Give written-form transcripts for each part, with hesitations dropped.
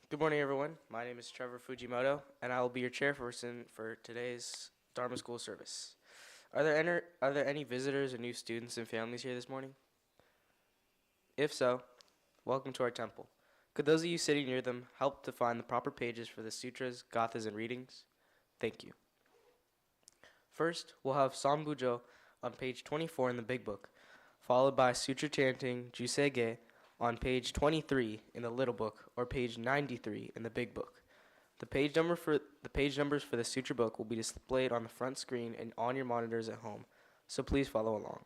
Good morning, everyone. My name is Trevor Fujimoto, and I will be your chairperson for today's Dharma School service. Are there any visitors or new students and families here this morning? If so, welcome to our temple. Could those of you sitting near them help to find the proper pages for the sutras, gathas, and readings? Thank you. First, we'll have Sanbujo on page 24 in the Big Book, followed by Sutra Chanting Juseige on page 23 in the Little Book or page 93 in the Big Book. The page numbers for the Sutra book will be displayed on the front screen and on your monitors at home, so please follow along.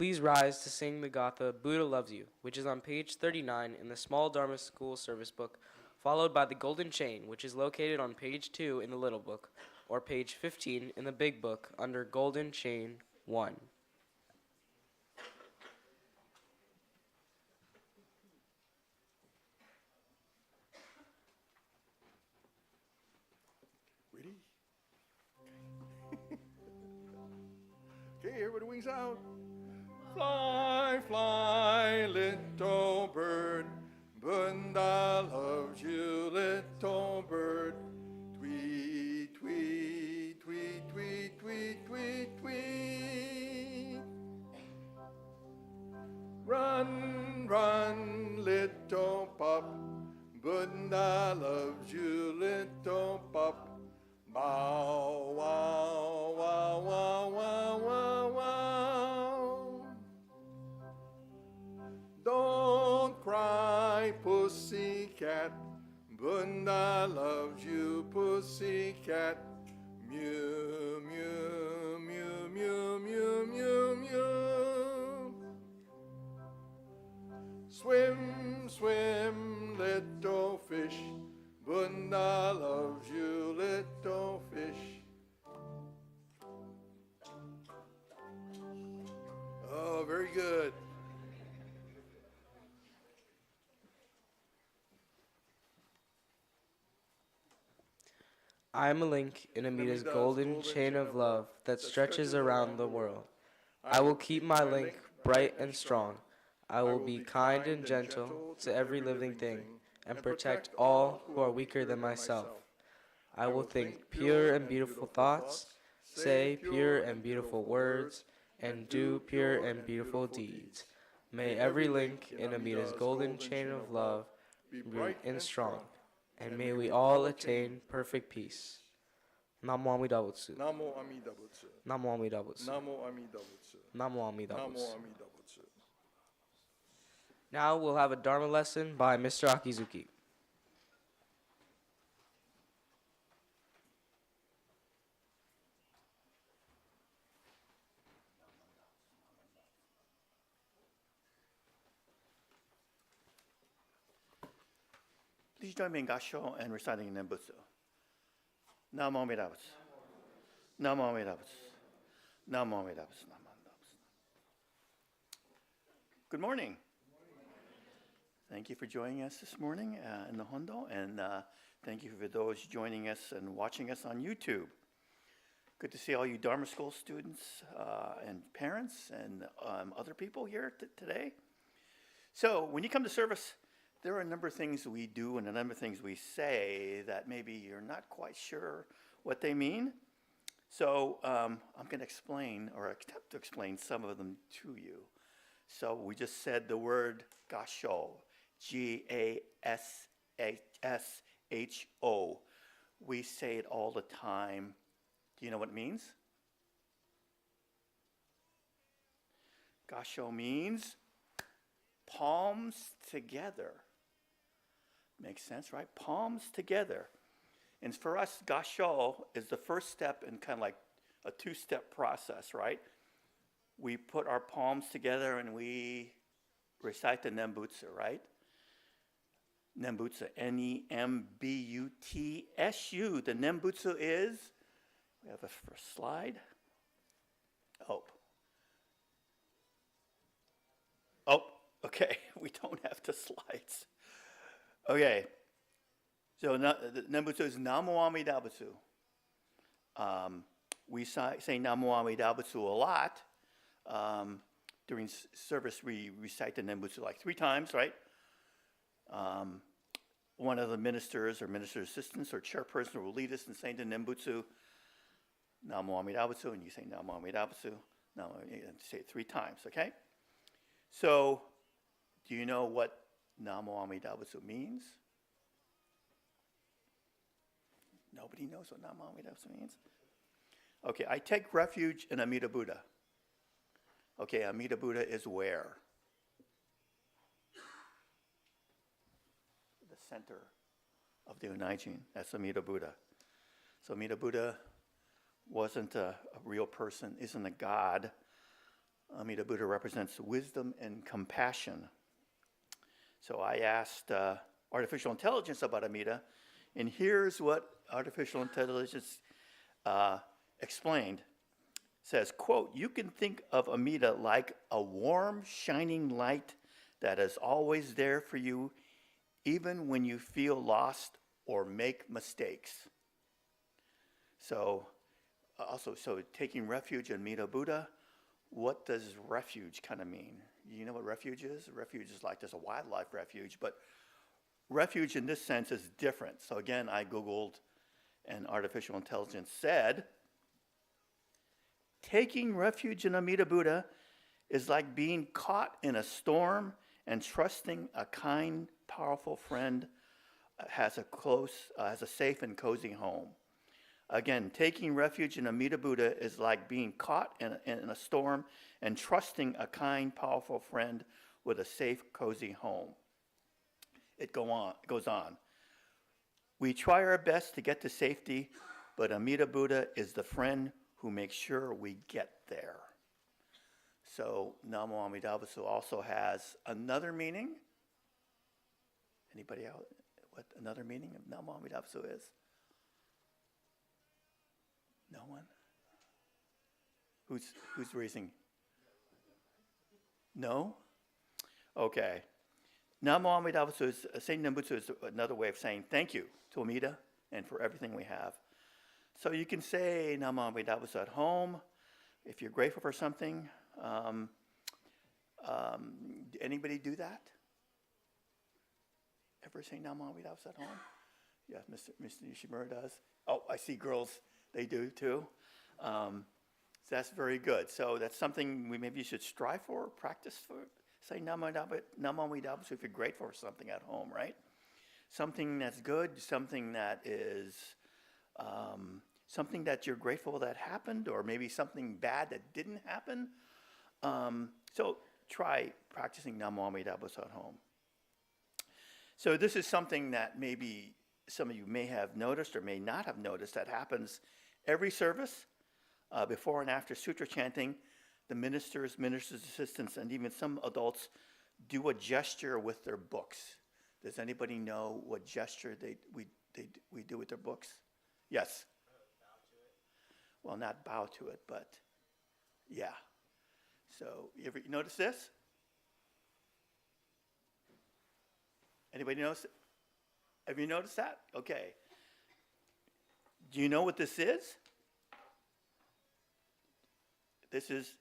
please rise to sing the Gatha Buddha Loves You, which is on page 39 in the small Dharma School service book, followed by the Golden Chain, which is located on page 2 in the little book, or page 15 in the big book under Golden Chain 1. Ready? Okay, everybody wings out. Fly, fly, little bird. Buddha loves you, little bird. Tweet, tweet, tweet, tweet, tweet, tweet, tweet. Run, run, little pup. Buddha loves you, little pup. Bow, wow, wow, wow, wow, wow, wow. Don't cry, pussycat. Buddha loves you, pussycat. Mew, mew, mew, mew, mew, mew, mew. Swim, swim, little fish. Buddha loves you, little fish. Oh, very good. I am a link in Amita's golden chain of love that stretches around the world. I will keep my link bright and strong. I will be kind and gentle to every living thing and protect all who are weaker than myself. I will think pure and beautiful thoughts, say pure and beautiful words, and do pure and beautiful deeds. May every link in Amita's golden chain of love be bright and strong, and may we all attain perfect peace. Namo Amida Butsu. Namo Amida Butsu. Namo Amida Butsu. Namo Amida Butsu. Namo Amida Namo Butsu. Amida Butsu. Now we'll have a Dharma lesson by Mr. Akizuki. Please join me in Gassho and reciting Nembutsu. Namo Amida Butsu. Namo Amida Butsu. Namo Amida Butsu. Namo Amida Butsu. Good morning. Thank you for joining us this morning in the Hondo, and thank you for those joining us and watching us on YouTube. Good to see all you Dharma School students and parents and other people here today. So when you come to service, there are a number of things we do and a number of things we say that maybe you're not quite sure what they mean. So I'm going to explain, or attempt to explain some of them to you. So we just said the word Gassho, G-A-S-S-H-O. We say it all the time. Do you know what it means? Gassho means palms together. Makes sense, right? Palms together. And for us, Gassho is the first step in kind of like a two-step process, right? We put our palms together and we recite the Nembutsu, right? Nembutsu, N-E-M-B-U-T-S-U. The Nembutsu is, we have a first slide. Oh, okay, we don't have the slides. Okay, so the Nembutsu is Namo Amida Butsu. We say Namo Amida Butsu a lot. During service, we recite the Nembutsu like 3 times, right? One of the ministers or minister assistants or chairperson will lead us in saying the Nembutsu, Namo Amida Butsu, and you say Namo Amida Butsu. No, you say it 3 times, okay? So, do you know what Namo Amida Butsu means? Nobody knows what Namo Amida Butsu means? Okay, I take refuge in Amida Buddha. Okay, Amida Buddha is where? The center of the Unaijin. That's Amida Buddha. So Amida Buddha wasn't a real person, isn't a god. Amida Buddha represents wisdom and compassion. So I asked artificial intelligence about Amida, and here's what artificial intelligence explained. It says, quote, "You can think of Amida like a warm, shining light that is always there for you, even when you feel lost or make mistakes." So, so taking refuge in Amida Buddha, what does refuge kind of mean? You know what refuge is? Refuge is like there's a wildlife refuge, but refuge in this sense is different. So again, I Googled, and artificial intelligence said, taking refuge in Amida Buddha is like being caught in a storm and trusting a kind, powerful friend has a safe and cozy home. Again, taking refuge in Amida Buddha is like being caught in a storm and trusting a kind, powerful friend with a safe, cozy home. It goes on. We try our best to get to safety, but Amida Buddha is the friend who makes sure we get there. So Namo Amida Butsu also has another meaning. Anybody out? What another meaning of Namo Amida Butsu is? No one? Who's raising? No? Okay. Namo Amida Butsu is, saying Nembutsu is another way of saying thank you to Amida and for everything we have. So you can say Namo Amida Butsu at home if you're grateful for something. Anybody do that? Ever say Namo Amida Butsu at home? Yeah, Mr. Yoshihara does. Oh, I see girls, they do too. So that's very good. So that's something we maybe should strive for, practice for. Say Namo Amida Butsu if you're grateful for something at home, right? Something that's good, something that is, something that you're grateful that happened, or maybe something bad that didn't happen. So try practicing Namo Amida Butsu at home. So this is something that maybe some of you may have noticed or may not have noticed that happens every service, before and after Sutra chanting. The ministers, assistants, and even some adults do a gesture with their books. Does anybody know what gesture we do with their books? Yes? Bow to it. Well, not bow to it, but yeah. So you ever notice this? Anybody notice it? Have you noticed that? Okay. Do you know what this is? This is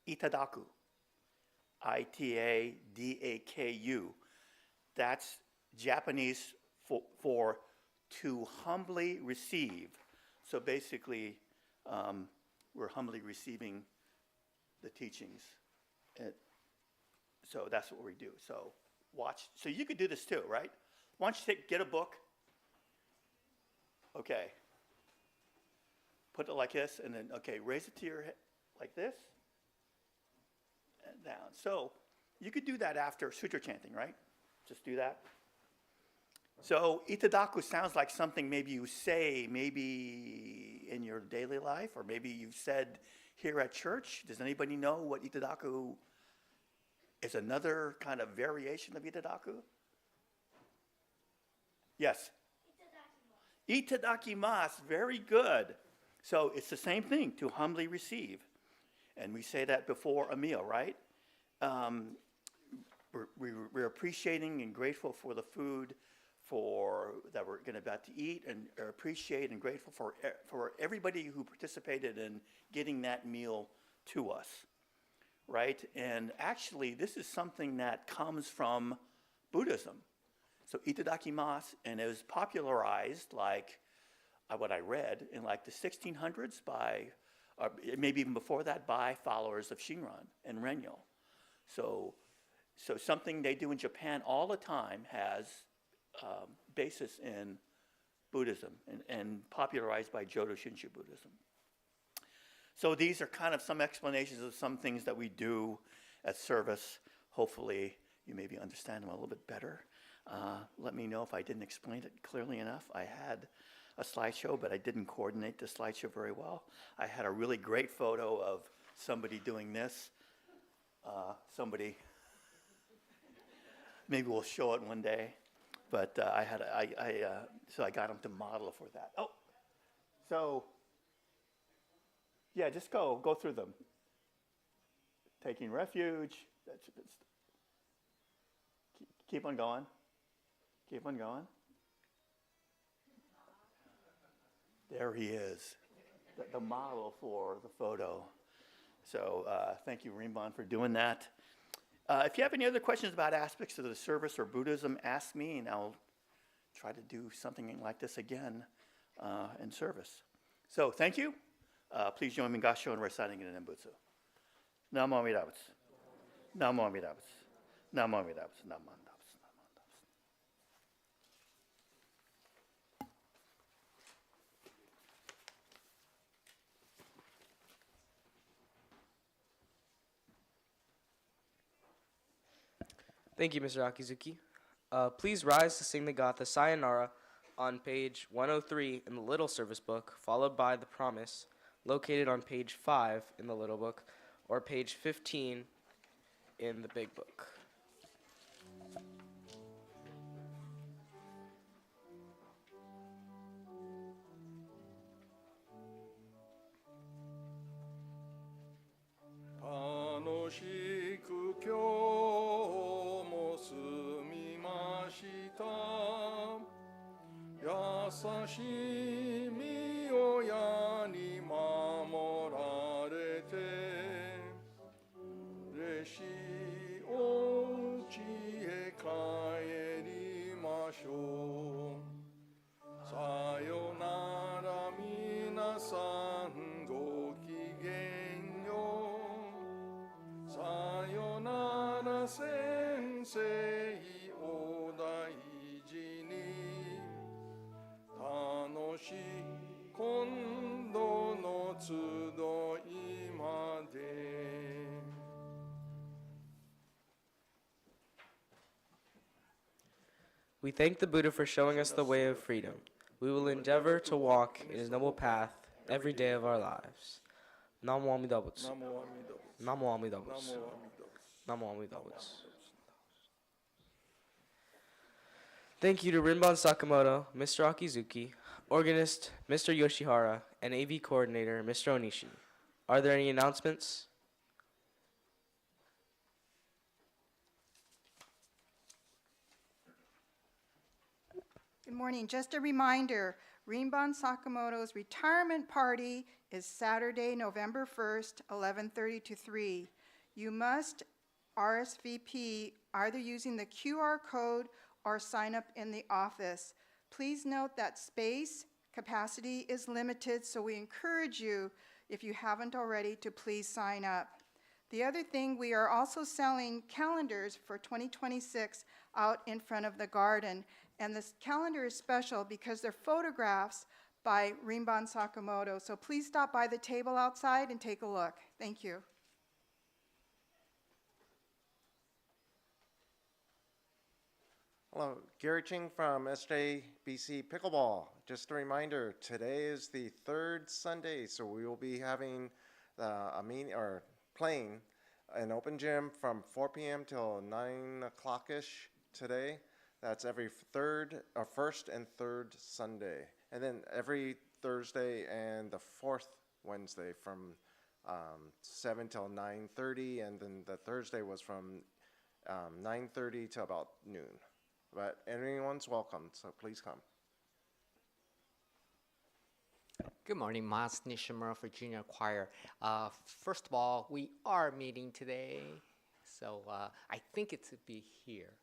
Itadaku. Itadaku. That's Japanese for to humbly receive. So basically, we're humbly receiving the teachings. So that's what we do. So watch. So you could do this too, right? Why don't you get a book? Okay. Put it like this, and then, okay, raise it to your head like this, and down. So you could do that after Sutra chanting, right? Just do that. So Itadaku sounds like something maybe you say maybe in your daily life, or maybe you've said here at church. Does anybody know what Itadaku is? Another kind of variation of Itadaku? Yes? Itadakimasu. Very good. So it's the same thing, to humbly receive. And we say that before a meal, right? We're appreciating and grateful for the food that we're about to eat, and appreciate and grateful for everybody who participated in getting that meal to us, right? And actually, this is something that comes from Buddhism. So itadakimasu, and it was popularized, like what I read, in like the 1600s by, or maybe even before that, by followers of Shinran and Renyo. So something they do in Japan all the time has basis in Buddhism and popularized by Jodo Shinshu Buddhism. So these are kind of some explanations of some things that we do at service. Hopefully you maybe understand them a little bit better. Let me know if I didn't explain it clearly enough. I had a slideshow, but I didn't coordinate the slideshow very well. I had a really great photo of somebody doing this, somebody. Maybe we'll show it one day. But so I got him to model for that. Oh, so yeah, just go through them. Taking refuge. Keep on going. Keep on going. There he is, the model for the photo. So thank you, Rinban, for doing that. If you have any other questions about aspects of the service or Buddhism, ask me, and I'll try to do something like this again in service. So thank you. Please join me in Gassho and reciting in Nembutsu. Namo Amida Butsu. Namo Amida Butsu. Namo Amida Butsu. Namo Amida Butsu. Namo Amida Butsu. Thank you, Mr. Akizuki. Please rise to sing the Gatha Sayonara on page 103 in the Little Service Book, followed by the Promise, located on page 5 in the Little Book, or page 15 in the Big Book. Sayonara minasan gokigenyo. Sayonara sensei o daiji ni. Tanoshi kondo no tsudoi made. We thank the Buddha for showing us the way of freedom. We will endeavor to walk in his noble path every day of our lives. Namo Amida Butsu. Namo Amida Namo Butsu. Amida Butsu. Namo Amida Butsu. Thank you to Rinban Sakamoto, Mr. Akizuki, Organist, Mr. Yoshihara, and AV Coordinator, Mr. Onishi. Are there any announcements? Good morning. Just a reminder, Rinban Sakamoto's retirement party is Saturday, November 1st, 11:30 to 3. You must RSVP either using the QR code or sign up in the office. Please note that space capacity is limited, so we encourage you, if you haven't already, to please sign up. The other thing, we are also selling calendars for 2026 out in front of the garden. And this calendar is special because they're photographs by Rinban Sakamoto. So please stop by the table outside and take a look. Thank you. Hello, Gary Ching from SJBC Pickleball. Just a reminder, today is the third Sunday, so we will be having playing an open gym from 4 p.m. till 9 o'clock-ish today. That's every first and third Sunday. And then every Thursday and the fourth Wednesday from 7 till 9:30. And then the Thursday was from 9:30 to about noon. But anyone's welcome, so please come. Good morning, Mas Nishimura for Junior Choir. First of all, we are meeting today, so I think it should be here,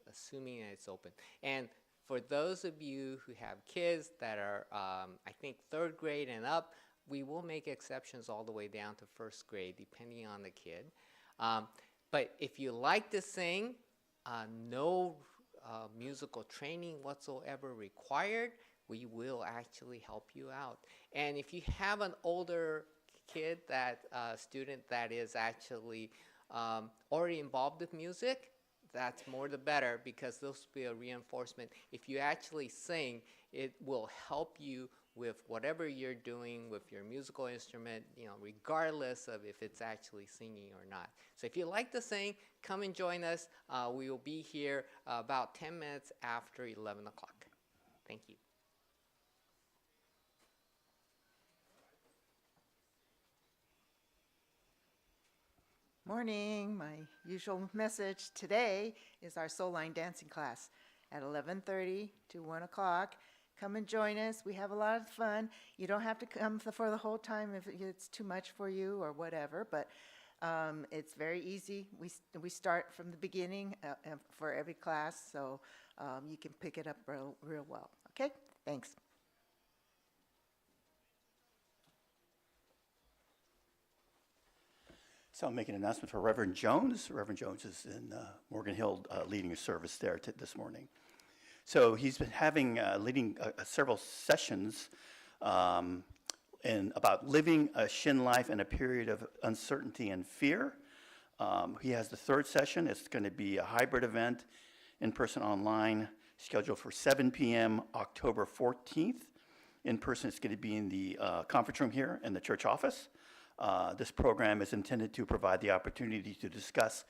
assuming it's open. And for those of you who have kids that are, I think, third grade and up, we will make exceptions all the way down to first grade, depending on the kid. But if you like to sing, no musical training whatsoever required. We will actually help you out. And if you have an older kid, student that is actually already involved with music, that's more the better, because this will be a reinforcement. If you actually sing, it will help you with whatever you're doing with your musical instrument, regardless of if it's actually singing or not. So if you like to sing, come and join us. We will be here about 10 minutes after 11 o'clock. Thank you. Morning. My usual message today is our soul line dancing class at 11:30 to 1 o'clock. Come and join us. We have a lot of fun. You don't have to come for the whole time if it's too much for you or whatever, but it's very easy. We start from the beginning for every class, so you can pick it up real well. Okay? Thanks. So I'll make an announcement for Reverend Jones. Reverend Jones is in Morgan Hill leading a service there this morning. So he's been leading several sessions about living a Shin life in a period of uncertainty and fear. He has the third session. It's going to be a hybrid event, in person, online, scheduled for 7 p.m. October 14th. In person, it's going to be in the conference room here in the church office. This program is intended to provide the opportunity to discuss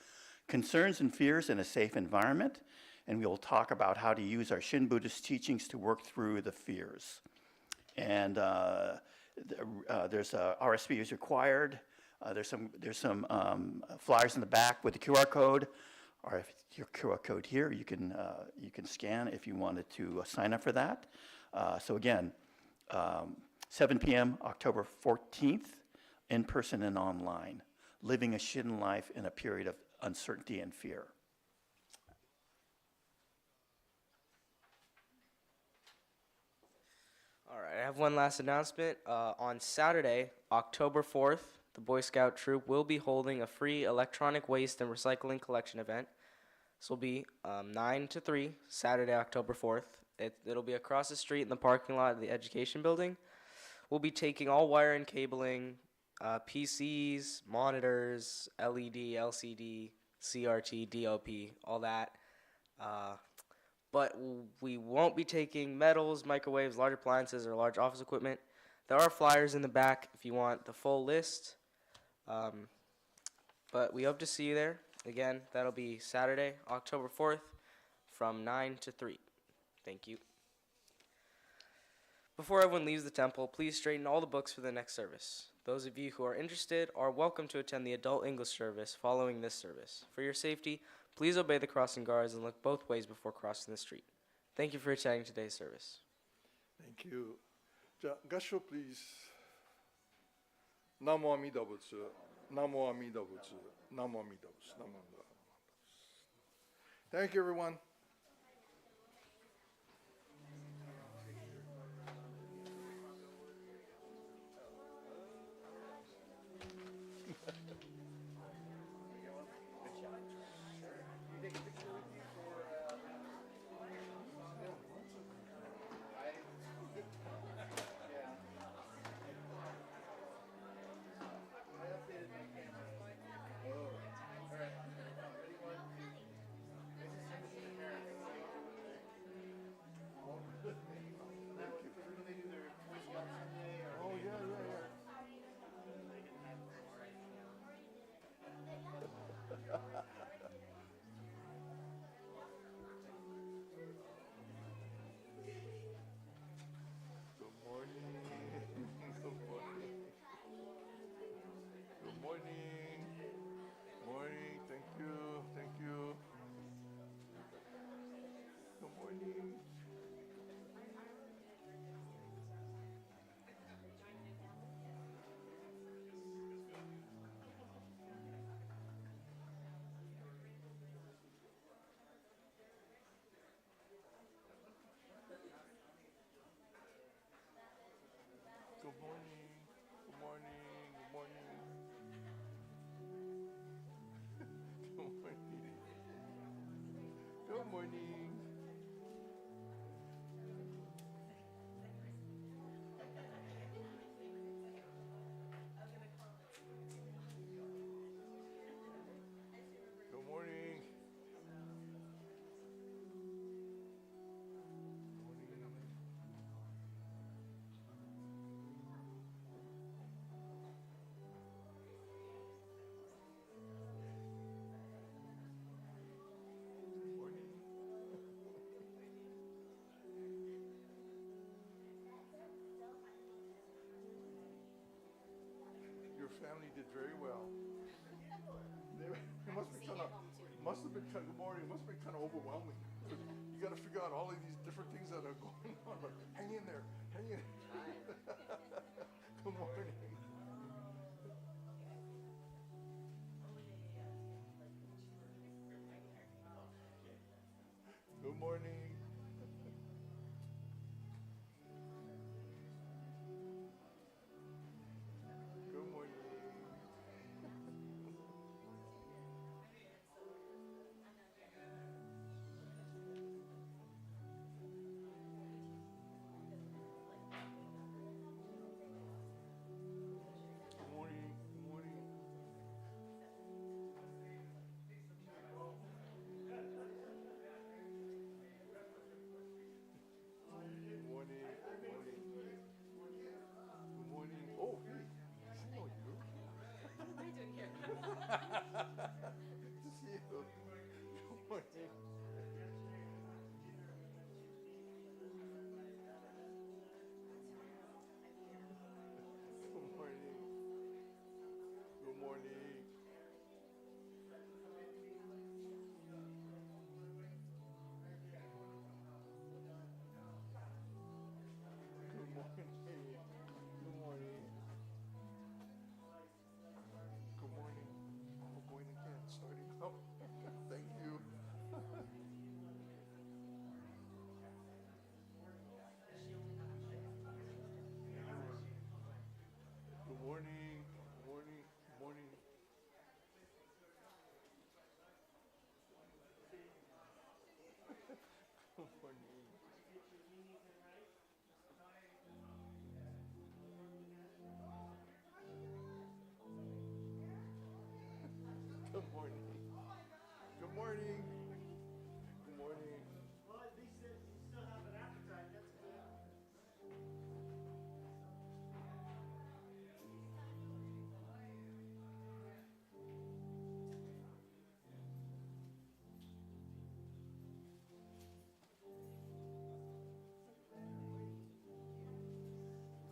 concerns and fears in a safe environment, and we will talk about how to use our Shin Buddhist teachings to work through the fears. And there's RSV is required. There's some flyers in the back with the QR code, or if your QR code here, you can scan if you wanted to sign up for that. So again, 7 p.m. October 14th. In person and online, living a Shin life in a period of uncertainty and fear. All right, I have one last announcement. On Saturday, October 4th, the Boy Scout troop will be holding a free electronic waste and recycling collection event. This will be 9 to 3, Saturday, October 4th. It'll be across the street in the parking lot of the education building. We'll be taking all wire and cabling, PCs, monitors, LED, LCD, CRT, DOP, all that. But we won't be taking metals, microwaves, large appliances, or large office equipment. There are flyers in the back if you want the full list. But we hope to see you there. Again, that'll be Saturday, October 4th from 9 to 3. Thank you. Before everyone leaves the temple, please straighten all the books for the next service. Those of you who are interested are welcome to attend the adult English service following this service. For your safety, please obey the crossing guards and look both ways before crossing the street. Thank you for attending today's service. Thank you. じゃあ合唱 please. 南無阿弥陀仏、南無阿弥陀仏、南無阿弥陀仏、南無阿弥陀仏。Thank you, everyone. Good morning. Good morning. Good morning. Good morning. Good morning. Good morning. family did very well. It must have been kind of, good morning. It must have been kind of overwhelming. You got to figure out all of these different things that are going on. But hang in there, hang in. Good morning. Good morning. Good morning. Good morning. Good morning. Good morning. Good morning. Good morning. Oh, hey. I know you. What are you doing here? Good to see you. Good morning. Good morning. Good morning. Good morning. Good morning. Good morning. Oh, going again, starting up. Thank you. Good morning. Good morning. Good morning. Good morning. Good morning. Good morning. Good morning. Well, at least you still have an appetite. That's good.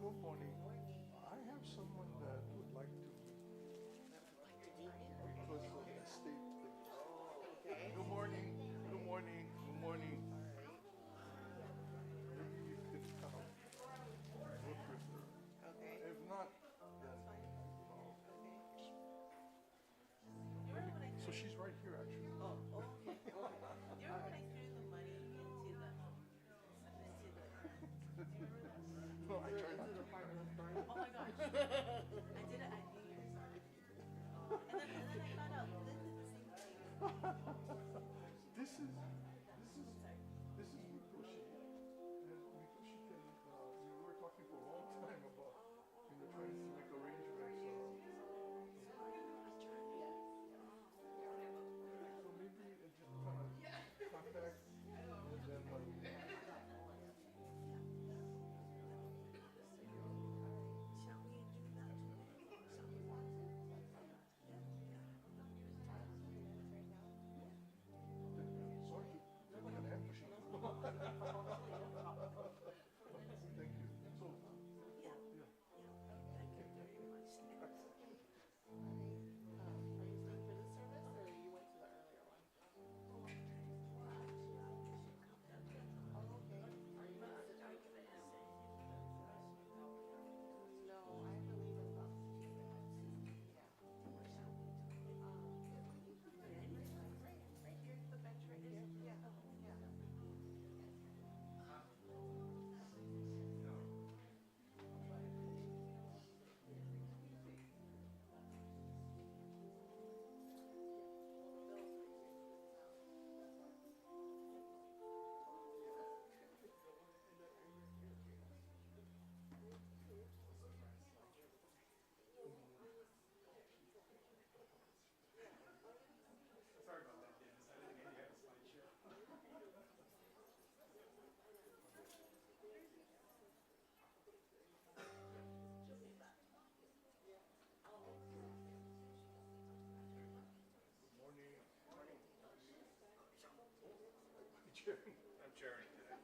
Good morning. I have someone that would like to because of estate things. Good morning. Good morning. Good morning. Maybe you could work with her. Okay. If not, then so she's right here actually. Oh, okay. You remember when I threw the money into the No, I try not to. oh my gosh. I did it at New Year's. And then I found out this is the same thing. This is Mikoshi. And Mikoshi can, we were talking for a long time about, trying to make arrangements. So maybe it just kind of contact and then sorry, you're like an amp machine. Thank you. So, yeah. I'm chairing today.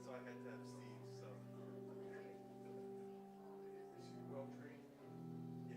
So I had to have Steve, so. Is he well trained? Yeah,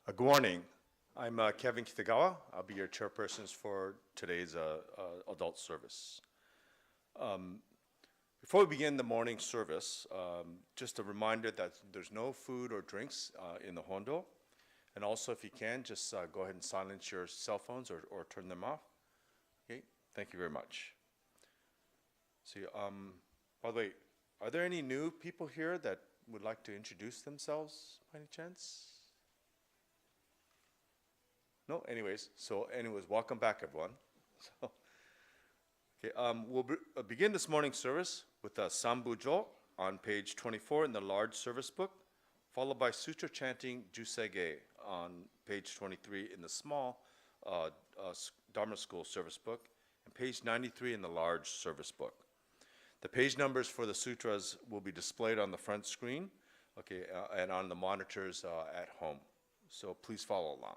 Good morning. I'm Kevin Kitagawa. I'll be your chairperson for today's adult service. Before we begin the morning service, just a reminder that there's no food or drinks in the hondo. And also, if you can, just go ahead and silence your cell phones or turn them off. Okay, thank you very much. So, by the way, are there any new people here that would like to introduce themselves by any chance? No, anyways, welcome back, everyone. So, okay, we'll begin this morning's service with Sanbujo on page 24 in the large service book, followed by Sutra chanting Juseige on page 23 in the small Dharma school service book, and page 93 in the large service book. The page numbers for the sutras will be displayed on the front screen, okay, and on the monitors at home. So please follow along.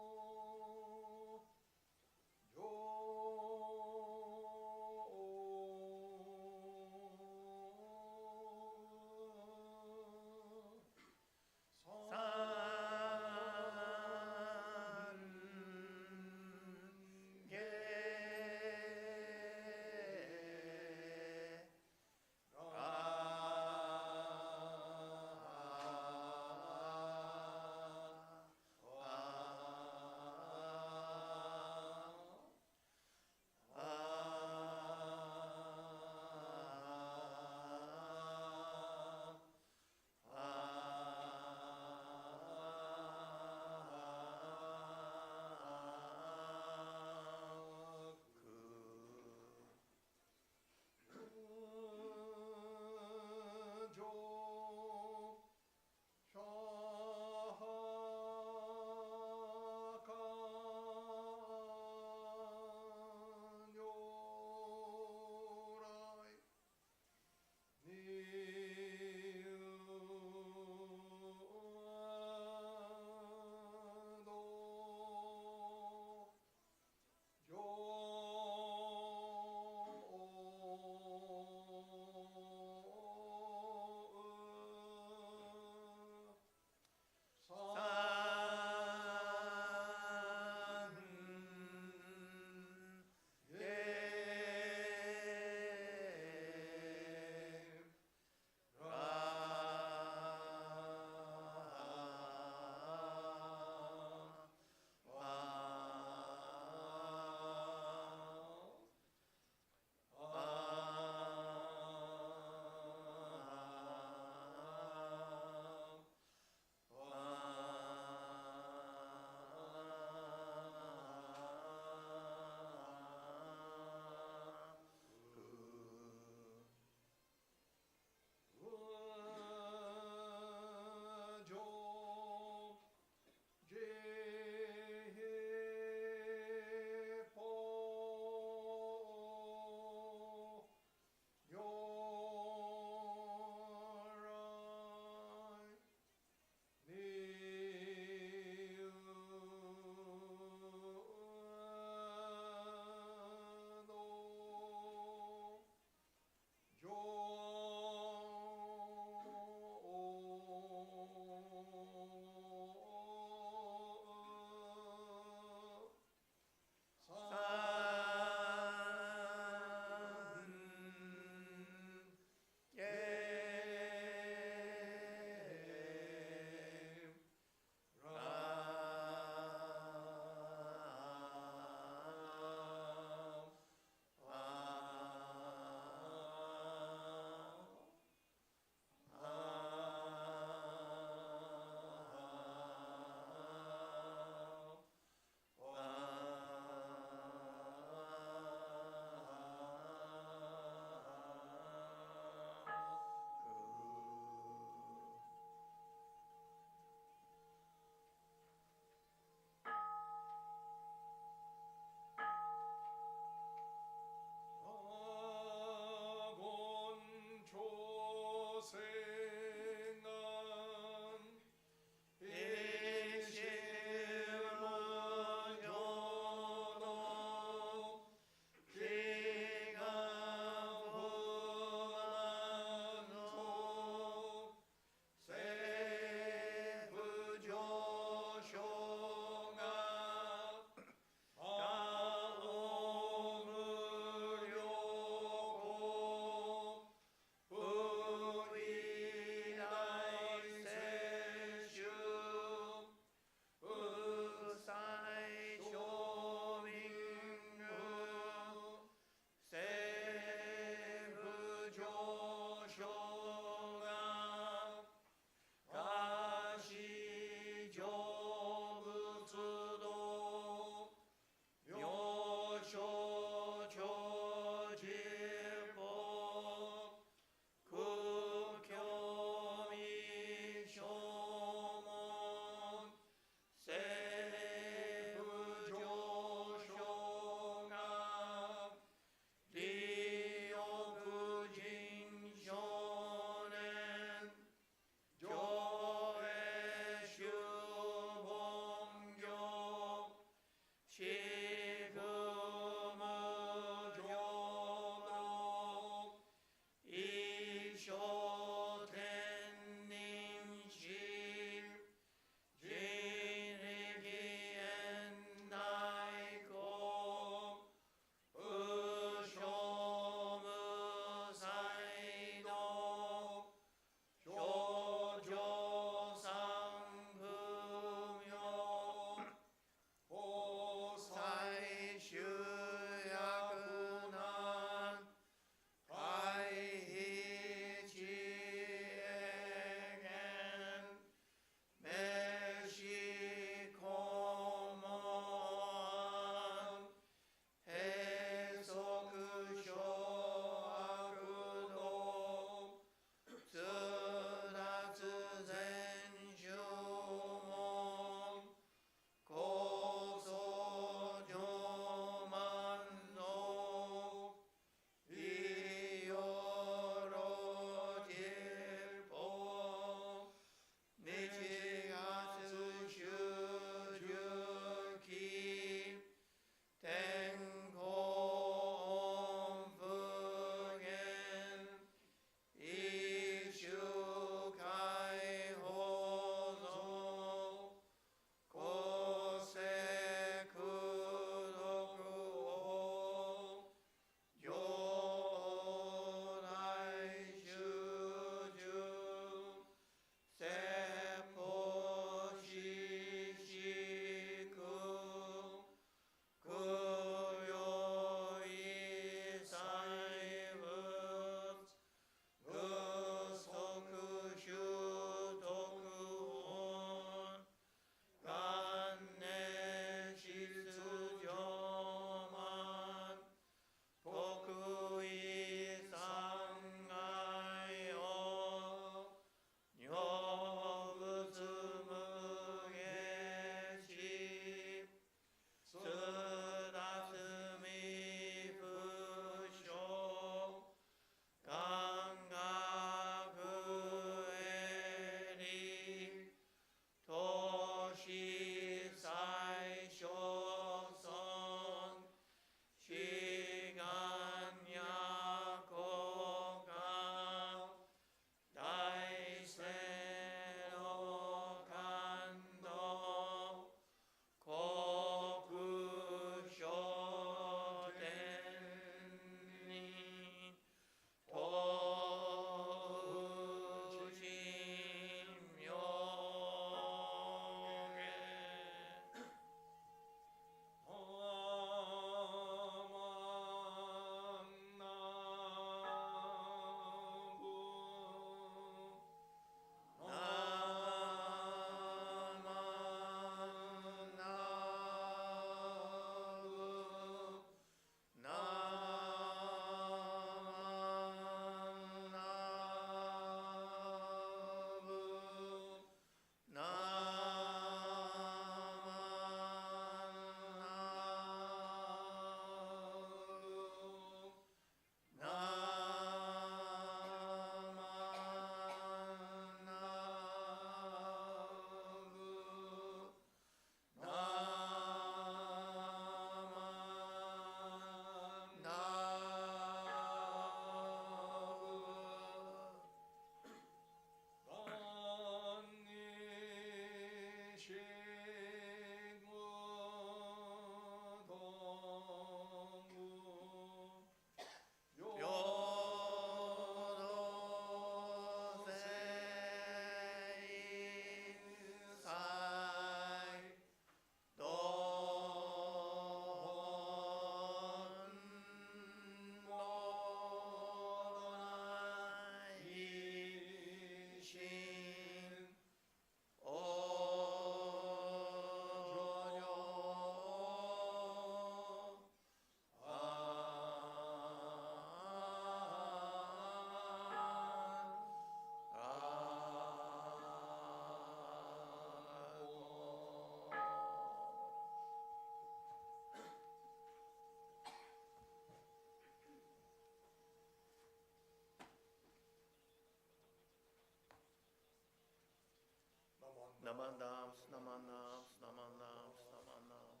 Namandams, namandams, namandams, namandams, namandams.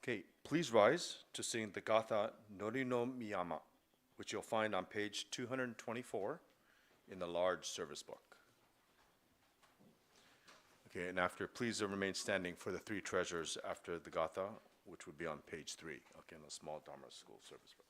Okay, please rise to sing the Gatha Nori no Miyama, which you'll find on page 224 in the large service book. Okay, and after, please remain standing for the three treasures after the Gatha, which would be on page 3, okay, in the small Dharma school service book.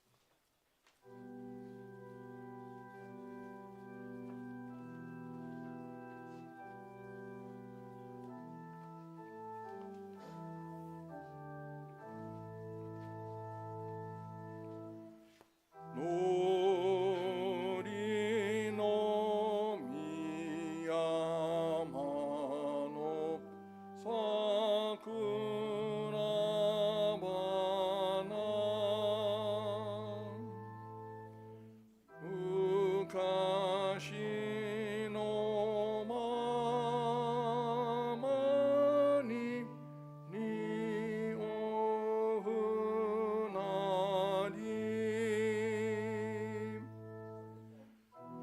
Nori no Miyama no sakura bana Mukashi no mama ni ohunari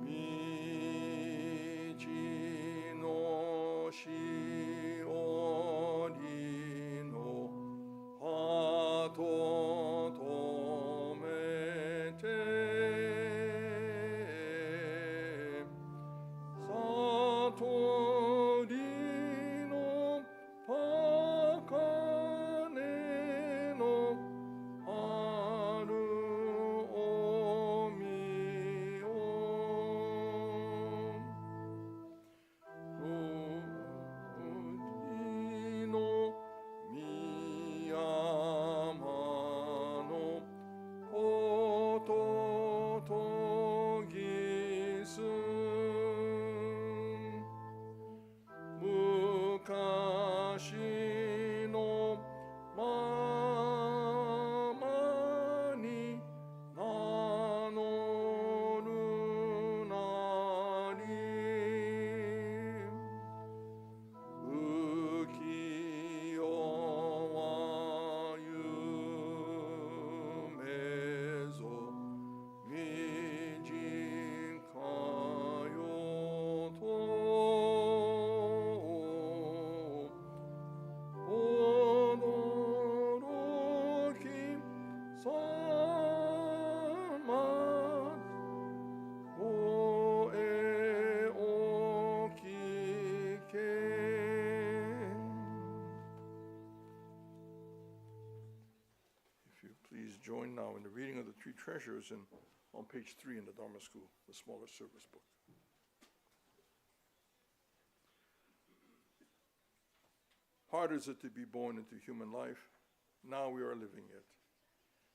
Michi no shiori no hato tomete Satori no pakane no haru omi o Fuji no Miyama no hoto togisun Mukashi no mama ni nanoru nari Ukiyo wa yume zo mijin kayo to Odoroki sama Oe okike If you please join now in the reading of the three treasures and on page 3 in the Dharma school, the smaller service book. Hard is it to be born into human life. Now we are living it.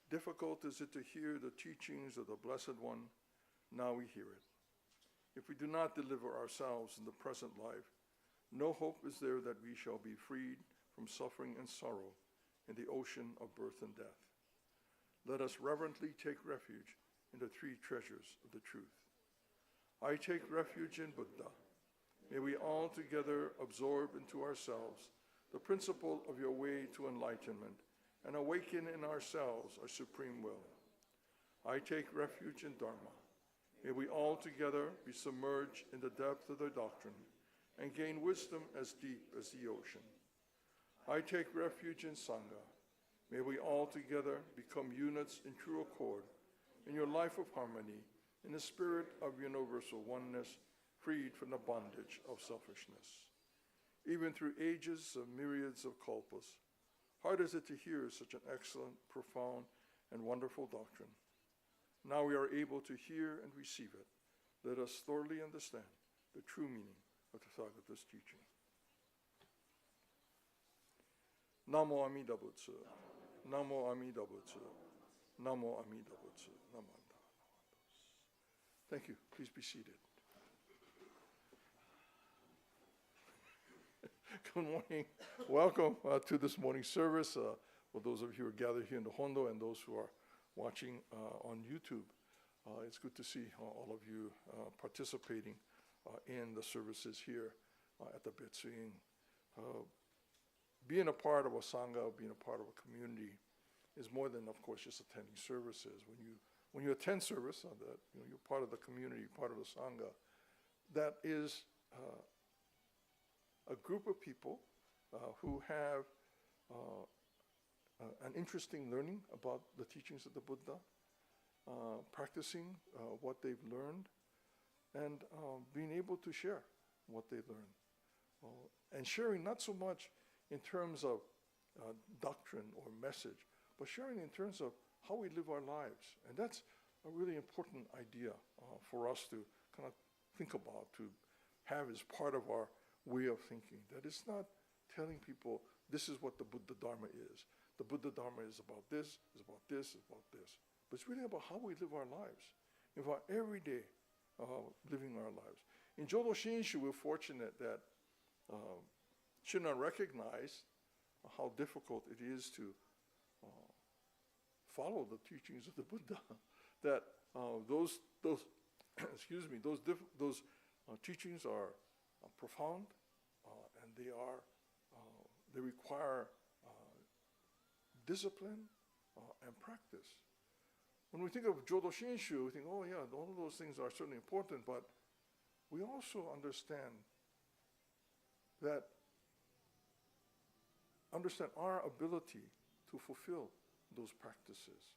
Difficult is it to hear the teachings of the Blessed One. Now we hear it. If we do not deliver ourselves in the present life, no hope is there that we shall be freed from suffering and sorrow in the ocean of birth and death. Let us reverently take refuge in the three treasures of the truth. I take refuge in Buddha. May we all together absorb into ourselves the principle of your way to enlightenment and awaken in ourselves our supreme will. I take refuge in Dharma. May we all together be submerged in the depth of their doctrine and gain wisdom as deep as the ocean. I take refuge in Sangha. May we all together become units in true accord in your life of harmony, in the spirit of universal oneness, freed from the bondage of selfishness. Even through ages of myriads of kalpas, hard is it to hear such an excellent, profound, and wonderful doctrine. Now we are able to hear and receive it. Let us thoroughly understand the true meaning of Tathagata's teaching. Namo Amida Butsu. Namo Amida Butsu. Namo Amida Butsu. Namo Amida Butsu. Thank you. Please be seated. Good morning. Welcome to this morning's service. For those of you who are gathered here in the Hondo and those who are watching on YouTube, it's good to see all of you participating in the services here at the Betsuin. Being a part of a Sangha, being a part of a community, is more than, of course, just attending services. When you attend service, that you're part of the community, part of the Sangha. That is a group of people who have an interesting learning about the teachings of the Buddha, practicing what they've learned, and being able to share what they learned. And sharing not so much in terms of doctrine or message, but sharing in terms of how we live our lives. And that's a really important idea for us to kind of think about, to have as part of our way of thinking. That it's not telling people this is what the Buddha Dharma is. The Buddha Dharma is about this, is about this, is about this. But it's really about how we live our lives, about every day living our lives. In Jodo Shinshu, we're fortunate that Shinran recognized how difficult it is to follow the teachings of the Buddha. That those excuse me, those teachings are profound, and they require discipline and practice. When we think of Jodo Shinshu, we think, oh yeah, all of those things are certainly important, but we also understand our ability to fulfill those practices.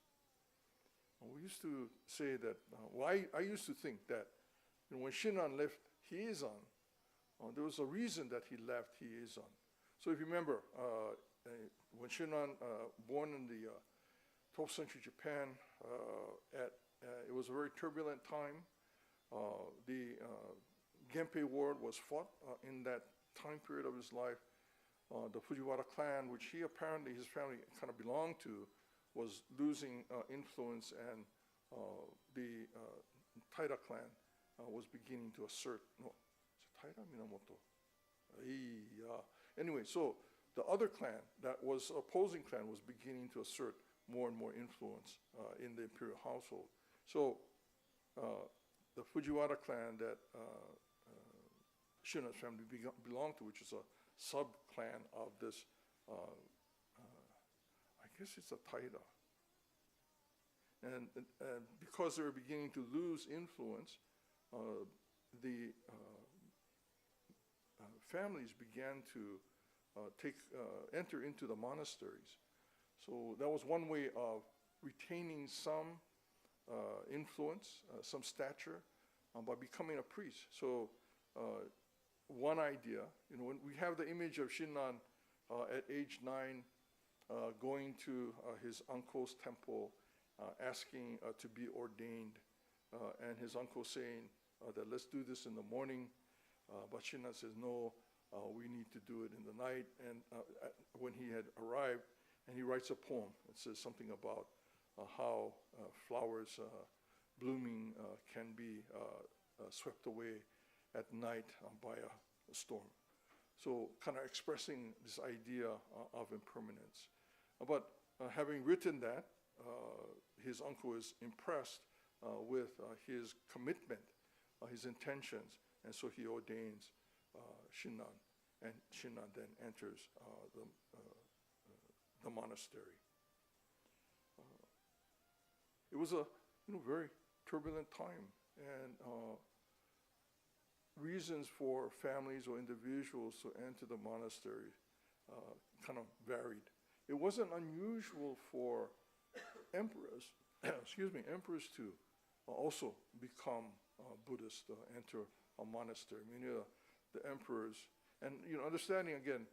We used to say that, I used to think that when Shinran left Hiezan, there was a reason that he left Hiezan. So if you remember, when Shinran, born in the 12th century Japan, it was a very turbulent time. The Genpei War was fought in that time period of his life. The Fujiwara clan, which his family kind of belonged to, was losing influence, and the Taira clan was beginning to assert. No, is it Taira Minamoto? Anyway, so the other clan, that was opposing clan, was beginning to assert more and more influence in the imperial household. So the Fujiwara clan that Shinran's family belonged to, which is a sub-clan of this, I guess it's a Taira. And because they were beginning to lose influence, the families began to enter into the monasteries. So that was one way of retaining some influence, some stature, by becoming a priest. So one idea, when we have the image of Shinran at age 9 going to his uncle's temple, asking to be ordained, and his uncle saying that let's do this in the morning, but Shinran says no, we need to do it in the night. And when he had arrived, and he writes a poem, it says something about how flowers blooming can be swept away at night by a storm. So kind of expressing this idea of impermanence. But having written that, his uncle is impressed with his commitment, his intentions, and so he ordains Shinran, and Shinran then enters the monastery. It was a very turbulent time, and reasons for families or individuals to enter the monastery kind of varied. It wasn't unusual for emperors, emperors to also become Buddhist, enter a monastery. Many of the emperors, and understanding again,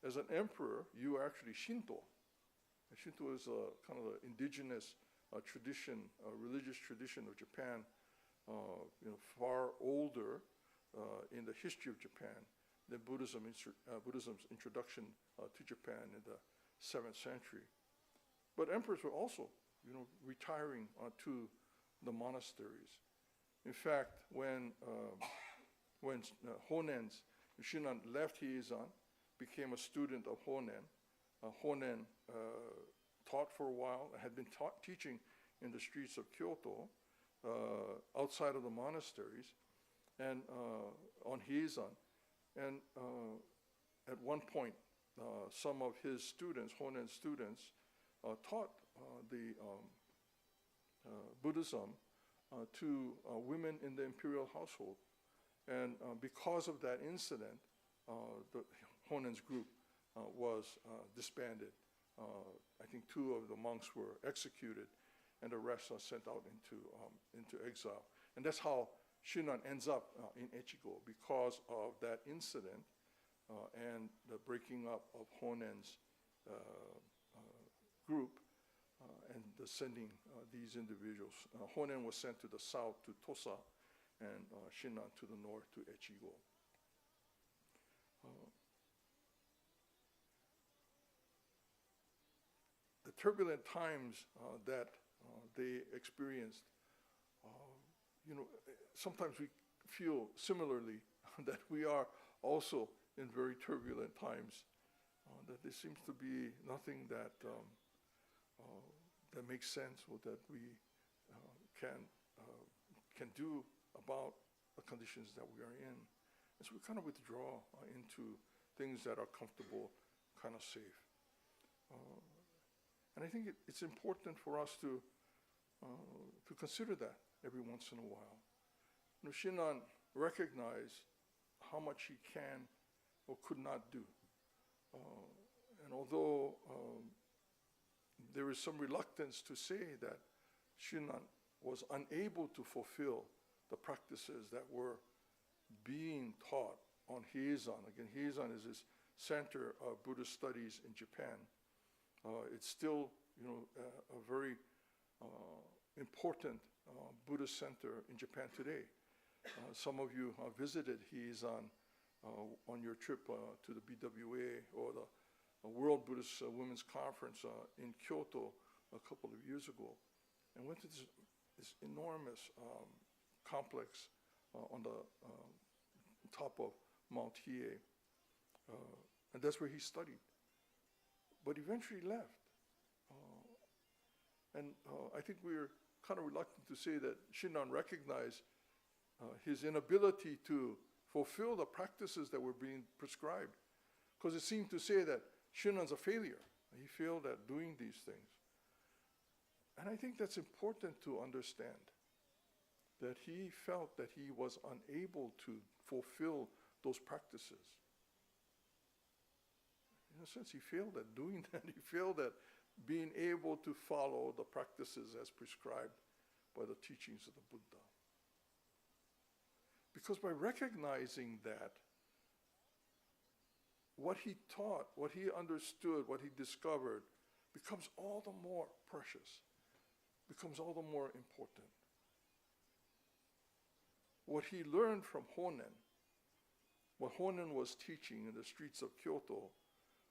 as an emperor, you are actually Shinto. Shinto is a kind of an indigenous tradition, religious tradition of Japan, far older in the history of Japan than Buddhism's introduction to Japan in the 7th century. But emperors were also, retiring to the monasteries. In fact, when Honen's Shinran left Hiezan, became a student of Honen, Honen taught for a while, had been teaching in the streets of Kyoto, outside of the monasteries, and on Hiezan. And at one point, some of his students, Honen's students, taught the Buddhism to women in the imperial household. And because of that incident, the Honen's group was disbanded I think 2 of the monks were executed, and the rest are sent out into exile. And that's how Shinran ends up in Echigo, because of that incident and the breaking up of Honen's group and the sending these individuals. Honen was sent to the south to Tosa, and Shinran to the north to Echigo. The turbulent times that they experienced, sometimes we feel similarly that we are also in very turbulent times, that there seems to be nothing that that makes sense or that we can do about the conditions that we are in. And so we kind of withdraw into things that are comfortable, kind of safe. And I think it's important for us to consider that every once in a while. Shinran recognized how much he can or could not do. And although there is some reluctance to say that Shinran was unable to fulfill the practices that were being taught on Heizan. Again, Heizan is this center of Buddhist studies in Japan. It's still, a very important Buddhist center in Japan today. Some of you visited Heizan on your trip to the BWA or the World Buddhist Women's Conference in Kyoto a couple of years ago, and went to this enormous complex on the top of Mount Hiei, and that's where he studied. But eventually left. And I think we're kind of reluctant to say that Shinran recognized his inability to fulfill the practices that were being prescribed, because it seemed to say that Shinran's a failure. He failed at doing these things. And I think that's important to understand, that he felt that he was unable to fulfill those practices. In a sense, he failed at doing that. He failed at being able to follow the practices as prescribed by the teachings of the Buddha. Because by recognizing that, what he taught, what he understood, what he discovered becomes all the more precious, becomes all the more important. What he learned from Honen, what Honen was teaching in the streets of Kyoto,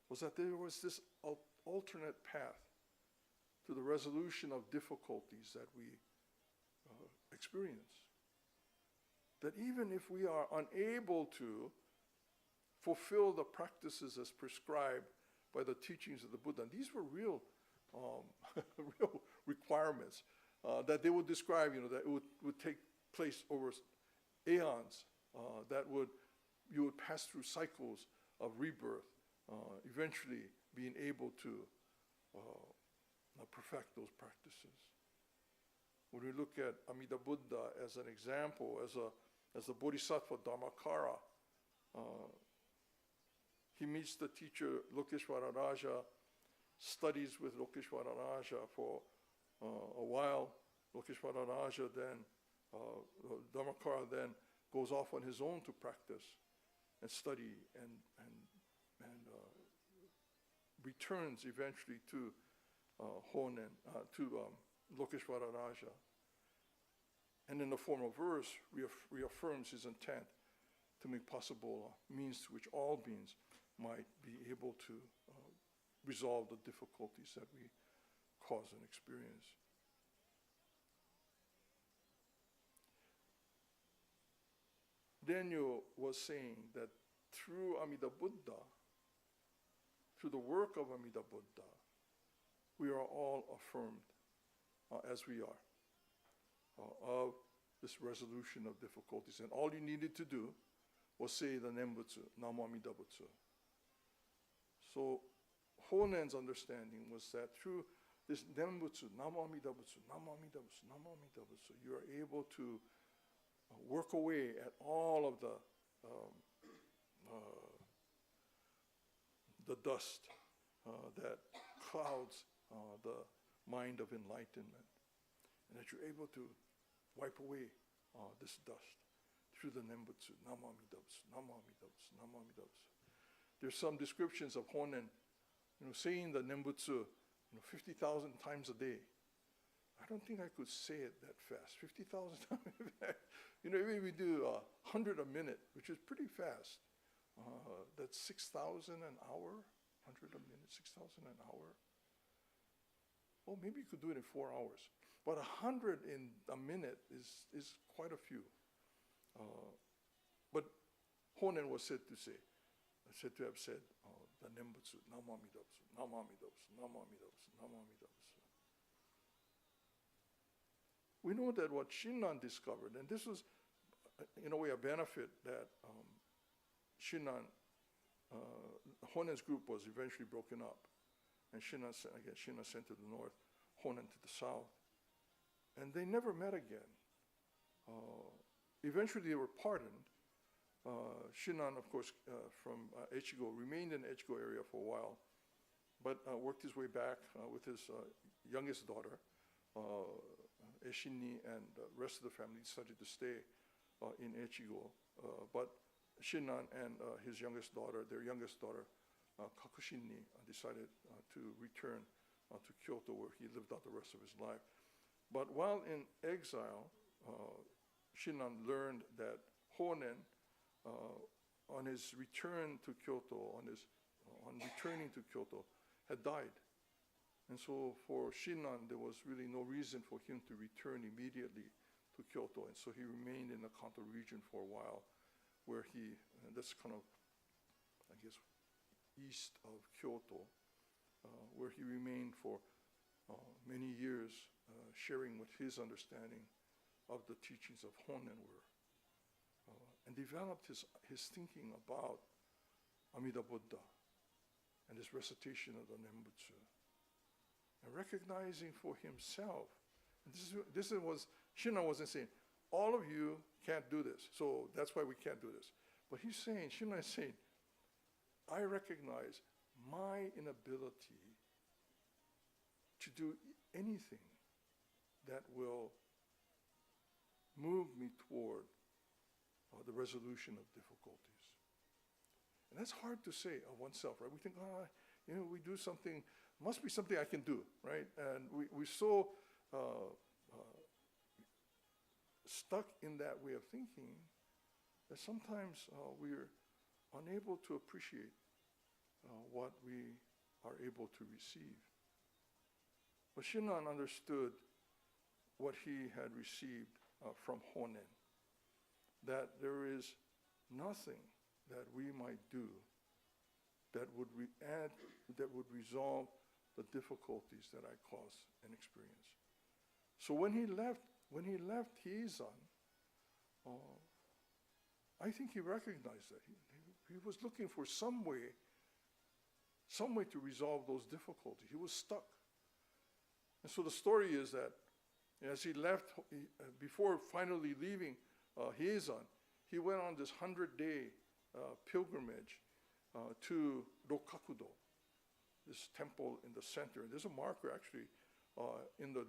was that there was this alternate path to the resolution of difficulties that we experience. That even if we are unable to fulfill the practices as prescribed by the teachings of the Buddha, and these were real, real requirements that they would describe, that it would take place over aeons, you would pass through cycles of rebirth, eventually being able to perfect those practices. When we look at Amida Buddha as an example, as the Bodhisattva Dharmakara, he meets the teacher Lokeshwara Raja, studies with Lokeshwara Raja for a while. Lokeshwara Raja then, Dharmakara then goes off on his own to practice and study and returns eventually to Honen, to Lokeshwara Raja. And in the form of verse, reaffirms his intent to make possible a means to which all beings might be able to resolve the difficulties that we cause and experience. Daniel was saying that through Amida Buddha, through the work of Amida Buddha, we are all affirmed as we are of this resolution of difficulties. And all you needed to do was say the Nembutsu, Namo Amida Butsu. So Honen's understanding was that through this Nembutsu, Namo Amida Butsu, Namo Amida Butsu, Namo Amida Butsu, you are able to work away at all of the dust that clouds the mind of enlightenment, and that you're able to wipe away this dust through the Nembutsu, Namamidabutsu, Namamidabutsu, Namamidabutsu. There's some descriptions of Honen, saying the Nembutsu, 50,000 times a day. I don't think I could say it that fast. 50,000 times. Even if we do 100 a minute, which is pretty fast, that's 6,000 an hour. 100 a minute, 6,000 an hour. Well, maybe you could do it in 4 hours. But 100 in a minute is quite a few. But Honen was said to have said, the Nembutsu, Namamidabutsu, Namamidabutsu, Namamidabutsu, Namamidabutsu. We know that what Shinran discovered, and this was in a way a benefit that Shinran, Honen's group was eventually broken up, and Shinran sent to the north, Honen to the south, and they never met again. Eventually they were pardoned. Shinran, of course, from Echigo, remained in the Echigo area for a while, but worked his way back with his youngest daughter, Eshinni, and the rest of the family decided to stay in Echigo. But Shinran and his youngest daughter, Kakushinni, decided to return to Kyoto, where he lived out the rest of his life. But while in exile, Shinran learned that Honen, on his return to Kyoto, on returning to Kyoto, had died. And so for Shinran, there was really no reason for him to return immediately to Kyoto. And so he remained in the Kanto region for a while, where and that's kind of, I guess, east of Kyoto, where he remained for many years, sharing what his understanding of the teachings of Honen were, and developed his thinking about Amida Buddha and his recitation of the Nembutsu, and recognizing for himself, and Shinran wasn't saying, all of you can't do this, so that's why we can't do this. But Shinran is saying, I recognize my inability to do anything that will move me toward the resolution of difficulties. And that's hard to say of oneself, right? We think, we do something, must be something I can do, right? And we're so stuck in that way of thinking that sometimes we're unable to appreciate what we are able to receive. But Shinran understood what he had received from Honen, that there is nothing that we might do that would resolve the difficulties that I cause and experience. So when he left Hiezan, I think he recognized that he was looking for some way to resolve those difficulties. He was stuck. And so the story is that as he left, before finally leaving Hiezan, he went on this 100-day pilgrimage to Rokakudo, this temple in the center. And there's a marker actually in the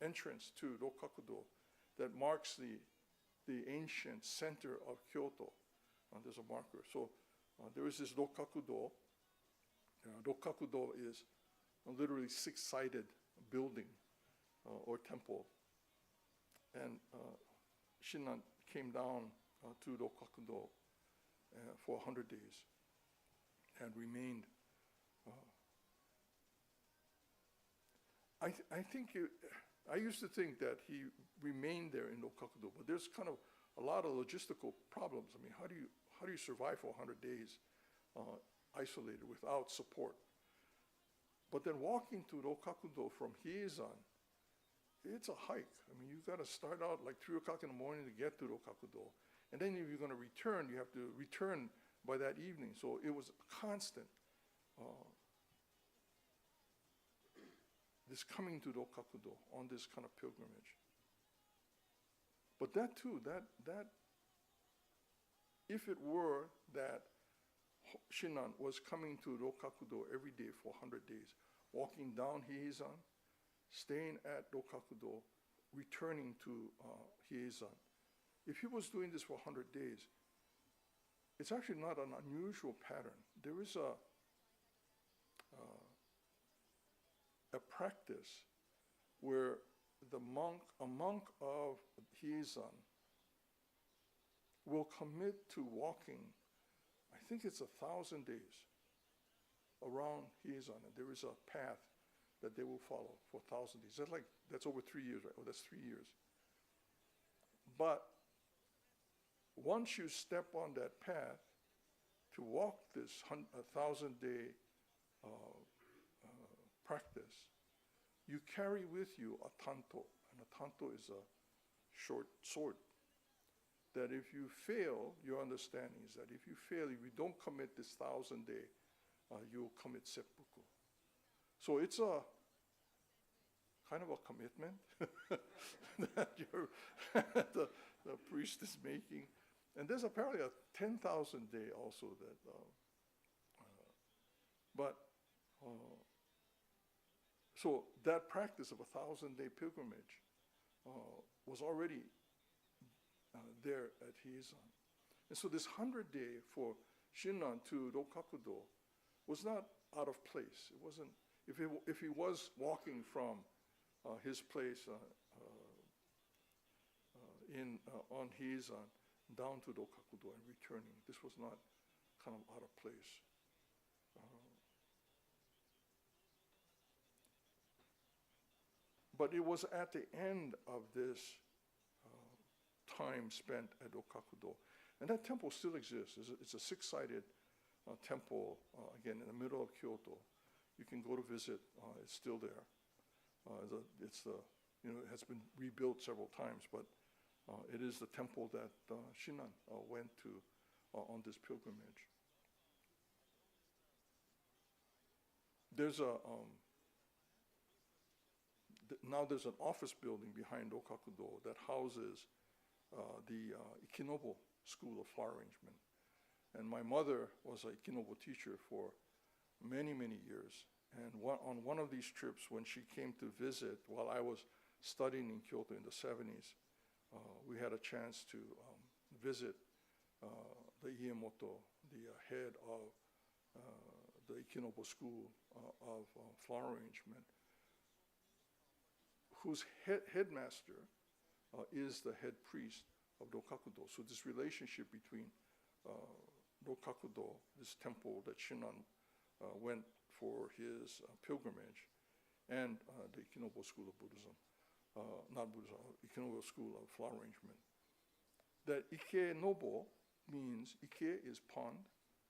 entrance to Rokakudo that marks the ancient center of Kyoto. There's a marker. So there is this Rokakudo. Rokakudo is a literally six-sided building or temple. And Shinran came down to Rokakudo for 100 days and remained. I used to think that he remained there in Rokakudo, but there's kind of a lot of logistical problems. I mean, how do you survive for 100 days isolated without support? But then walking to Rokakudo from Hiezan, it's a hike. I mean, you've got to start out like 3 o'clock in the morning to get to Rokakudo. And then if you're going to return, you have to return by that evening. So it was constant, this coming to Rokakudo on this kind of pilgrimage. But that too, that if it were that Shinran was coming to Rokakudo every day for 100 days, walking down Hiezan, staying at Rokakudo, returning to Hiezan. If he was doing this for 100 days, it's actually not an unusual pattern. There is a practice where a monk of Hiezan will commit to walking, I think it's 1,000 days around Hiezan, and there is a path that they will follow for 1,000 days. That's over 3 years, right? Oh, that's 3 years. But once you step on that path to walk this 1,000-day practice, you carry with you a tanto, and a tanto is a short sword. That if you fail, your understanding is that if you fail, if you don't commit this 1,000-day, you'll commit seppuku. So it's a kind of a commitment that the priest is making. And there's apparently a 10,000 day also that, so that practice of 1,000-day pilgrimage was already there at Hiezan. And so this 100-day for Shinran to Rokakudo was not out of place. It wasn't, if he was walking from his place on Hiezan down to Rokakudo and returning, this was not kind of out of place. But it was at the end of this time spent at Rokakudo. And that temple still exists. It's a six-sided temple, again, in the middle of Kyoto. You can go to visit. It's still there. It has been rebuilt several times, but it is the temple that Shinran went to on this pilgrimage. There's now there's an office building behind Rokakudo that houses the Ikinobo School of Flower Arrangement. And my mother was an Ikinobo teacher for many, many years. And on one of these trips, when she came to visit while I was studying in Kyoto in the 70s, we had a chance to visit the Iemoto, the head of the Ikinobo School of Flower Arrangement, whose headmaster is the head priest of Rokakudo. So this relationship between Rokakudo, this temple that Shinran went for his pilgrimage, and the Ikinobo School of Buddhism, not Buddhism, Ikinobo School of Flower Arrangement. That Ike Nobo means, Ike is pond,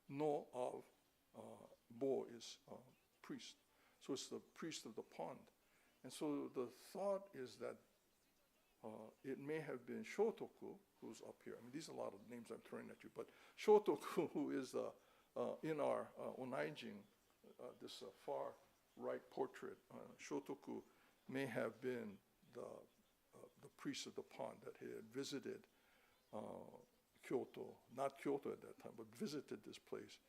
no of, Bo is priest. So it's the priest of the pond. And so the thought is that it may have been Shotoku, who's up here. I mean, these are a lot of names I'm throwing at you, but Shotoku, who is in our Onaijin, this far right portrait, Shotoku may have been the priest of the pond that had visited Kyoto, not Kyoto at that time, but visited this place.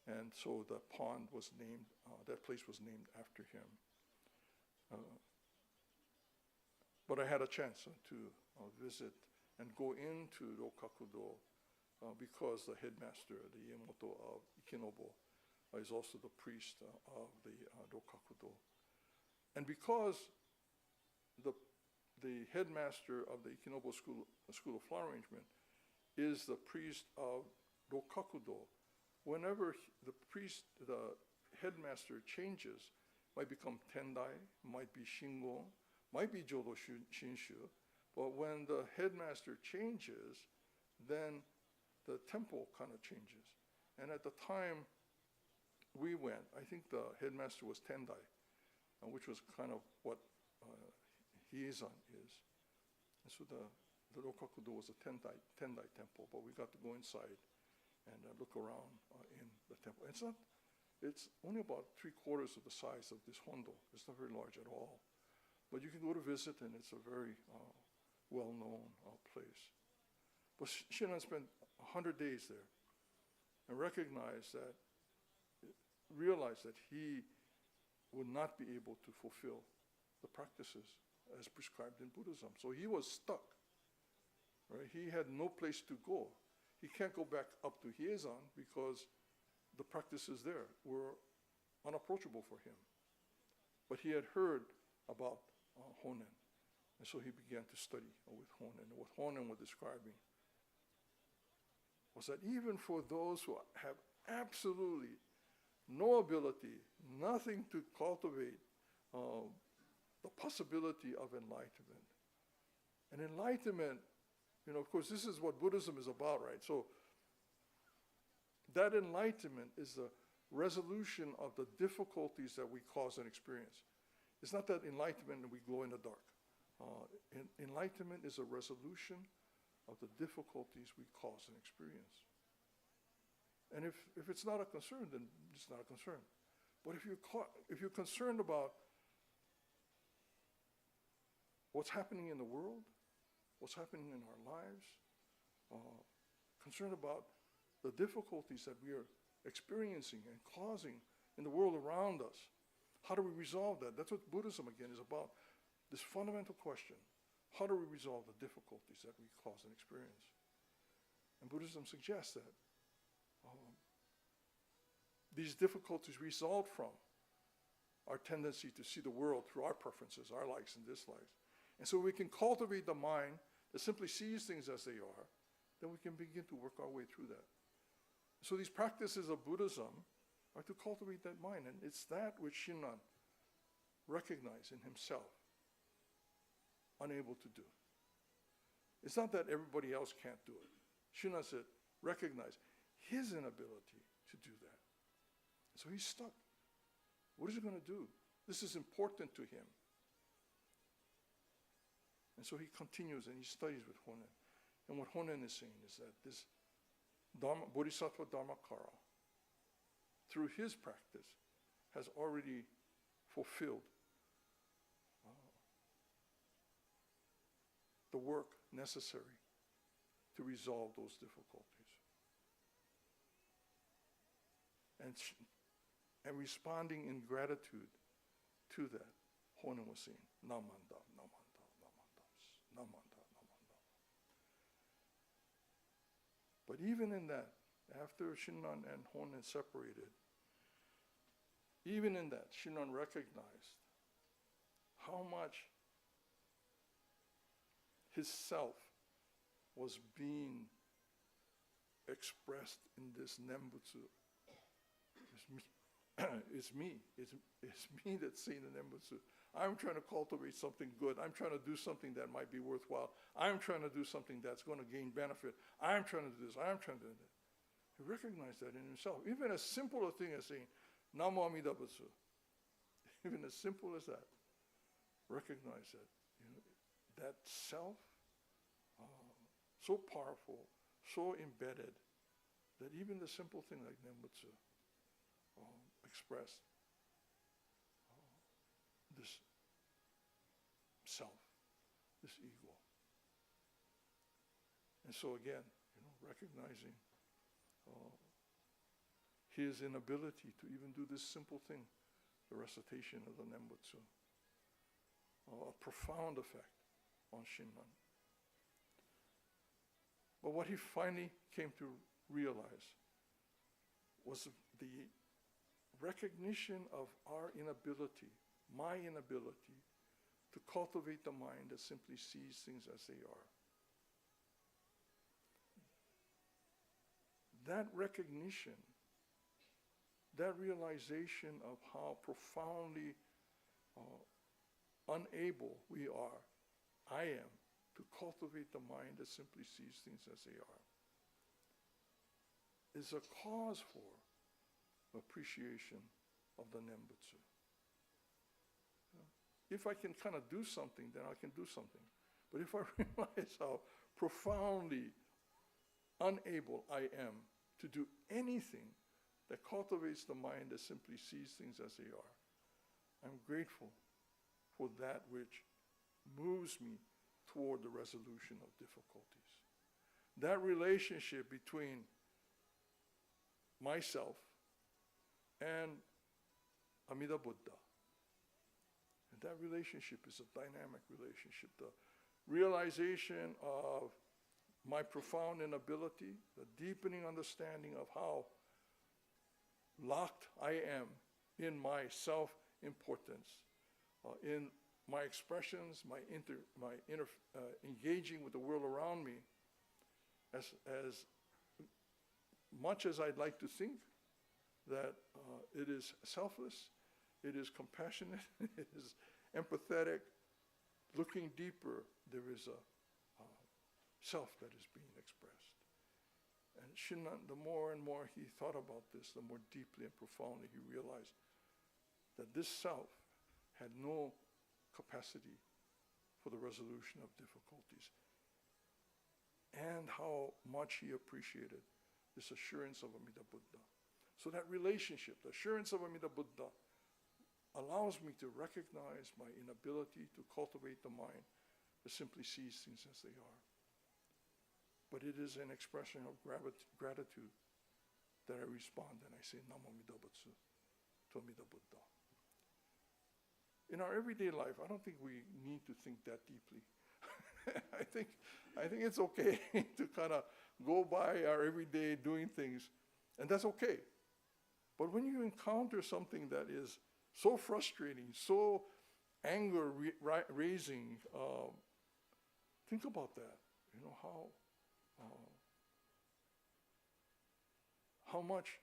And so the pond was named, that place was named after him. But I had a chance to visit and go into Rokakudo because the headmaster, the Iemoto of Ikinobo, is also the priest of the Rokakudo. And because the headmaster of the Ikinobo School of Flower Arrangement is the priest of Rokakudo, whenever the headmaster changes, might become Tendai, might be Shingon, might be Jodo Shinshu, but when the headmaster changes, then the temple kind of changes. And at the time we went, I think the headmaster was Tendai, which was kind of what Hiezan is. And so the Rokakudo was a Tendai temple, but we got to go inside and look around in the temple. It's only about 3/4 of the size of this Hondo. It's not very large at all. But you can go to visit, and it's a very well-known place. But Shinran spent 100 days there. and realized that he would not be able to fulfill the practices as prescribed in Buddhism. So he was stuck, right? He had no place to go. He can't go back up to Hiezan because the practices there were unapproachable for him. But he had heard about Honen, and so he began to study with Honen. And what Honen was describing was that even for those who have absolutely no ability, nothing to cultivate the possibility of enlightenment. And enlightenment, of course, this is what Buddhism is about, right? So that enlightenment is the resolution of the difficulties that we cause and experience. It's not that enlightenment and we glow in the dark. Enlightenment is a resolution of the difficulties we cause and experience. And if it's not a concern, then it's not a concern. But if you're concerned about what's happening in the world, what's happening in our lives, concerned about the difficulties that we are experiencing and causing in the world around us, how do we resolve that? That's what Buddhism, again, is about, this fundamental question. How do we resolve the difficulties that we cause and experience? And Buddhism suggests that these difficulties result from our tendency to see the world through our preferences, our likes and dislikes. And so we can cultivate the mind that simply sees things as they are, then we can begin to work our way through that. So these practices of Buddhism are to cultivate that mind, and it's that which Shinran recognized in himself, unable to do. It's not that everybody else can't do it. Shinran said, recognize his inability to do that. So he's stuck. What is he going to do? This is important to him. And so he continues and he studies with Honen. And what Honen is saying is that this Dharma, Bodhisattva Dharmakara, through his practice, has already fulfilled the work necessary to resolve those difficulties. And responding in gratitude to that, Honen was saying, Namanda, Namanda, Namanda, Namanda, Namanda. But even in that, after Shinran and Honen separated, even in that, Shinran recognized how much his self was being expressed in this Nembutsu. It's me. It's me that's saying the Nembutsu. I'm trying to cultivate something good. I'm trying to do something that might be worthwhile. I'm trying to do something that's going to gain benefit. I'm trying to do this. I'm trying to do that. He recognized that in himself. Even as simple a thing as saying, Namo Amida Butsu. Even as simple as that. Recognize that. That self, so powerful, so embedded, that even the simple thing like Nembutsu expressed this self, this ego. And so again, recognizing his inability to even do this simple thing, the recitation of the Nembutsu, a profound effect on Shinran. But what he finally came to realize was the recognition of our inability, my inability, to cultivate the mind that simply sees things as they are. That recognition, that realization of how profoundly unable we are, I am, to cultivate the mind that simply sees things as they are, is a cause for appreciation of the Nembutsu. If I can kind of do something, then I can do something. But if I realize how profoundly unable I am to do anything that cultivates the mind that simply sees things as they are, I'm grateful for that which moves me toward the resolution of difficulties. That relationship between myself, and Amida Buddha. And that relationship is a dynamic relationship. The realization of my profound inability, the deepening understanding of how locked I am in my self-importance, in my expressions, my engaging with the world around me, as much as I'd like to think that it is selfless, it is compassionate, it is empathetic, looking deeper, there is a self that is being expressed. And Shinran, the more and more he thought about this, the more deeply and profoundly he realized that this self had no capacity for the resolution of difficulties, and how much he appreciated this assurance of Amida Buddha. So that relationship, the assurance of Amida Buddha, allows me to recognize my inability to cultivate the mind that simply sees things as they are. But it is an expression of gratitude that I respond and I say Namo Amida Butsu to Amida Buddha. In our everyday life, I don't think we need to think that deeply. I think it's okay to kind of go by our everyday doing things, and that's okay. But when you encounter something that is so frustrating, so anger-raising, think about that. You know, how much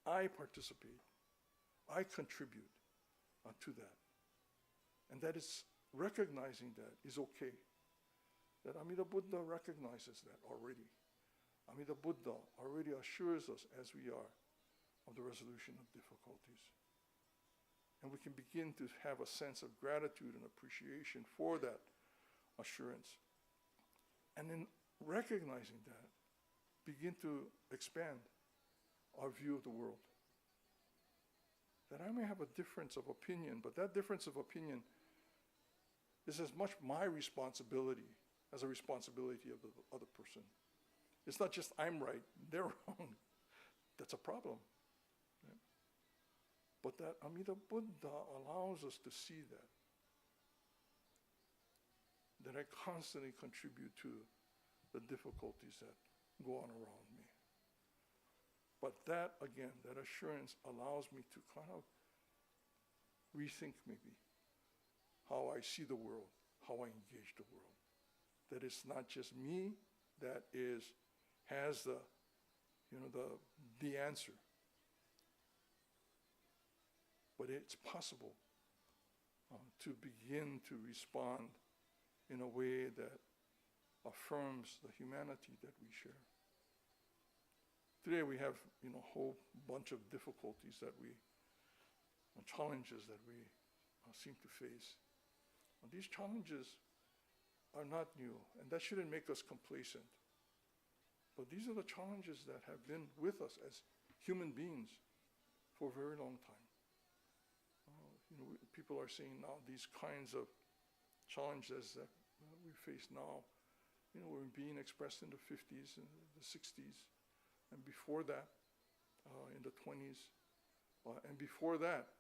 I participate, I contribute to that. And that is recognizing that is okay. That Amida Buddha recognizes that already. Amida Buddha already assures us, as we are, of the resolution of difficulties. And we can begin to have a sense of gratitude and appreciation for that assurance. And in recognizing that, begin to expand our view of the world. That I may have a difference of opinion, but that difference of opinion is as much my responsibility as a responsibility of the other person. It's not just I'm right, they're wrong. That's a problem. Right? But that Amida Buddha allows us to see that I constantly contribute to the difficulties that go on around me. But that, again, that assurance allows me to kind of rethink maybe how I see the world, how I engage the world. That it's not just me that has the answer. But it's possible to begin to respond in a way that affirms the humanity that we share. Today we have a whole bunch of difficulties challenges that we seem to face. These challenges are not new, and that shouldn't make us complacent. But these are the challenges that have been with us as human beings for a very long time. People are seeing now these kinds of challenges that we face now, were being expressed in the 50s and the 60s, and before that, in the 20s, and before that,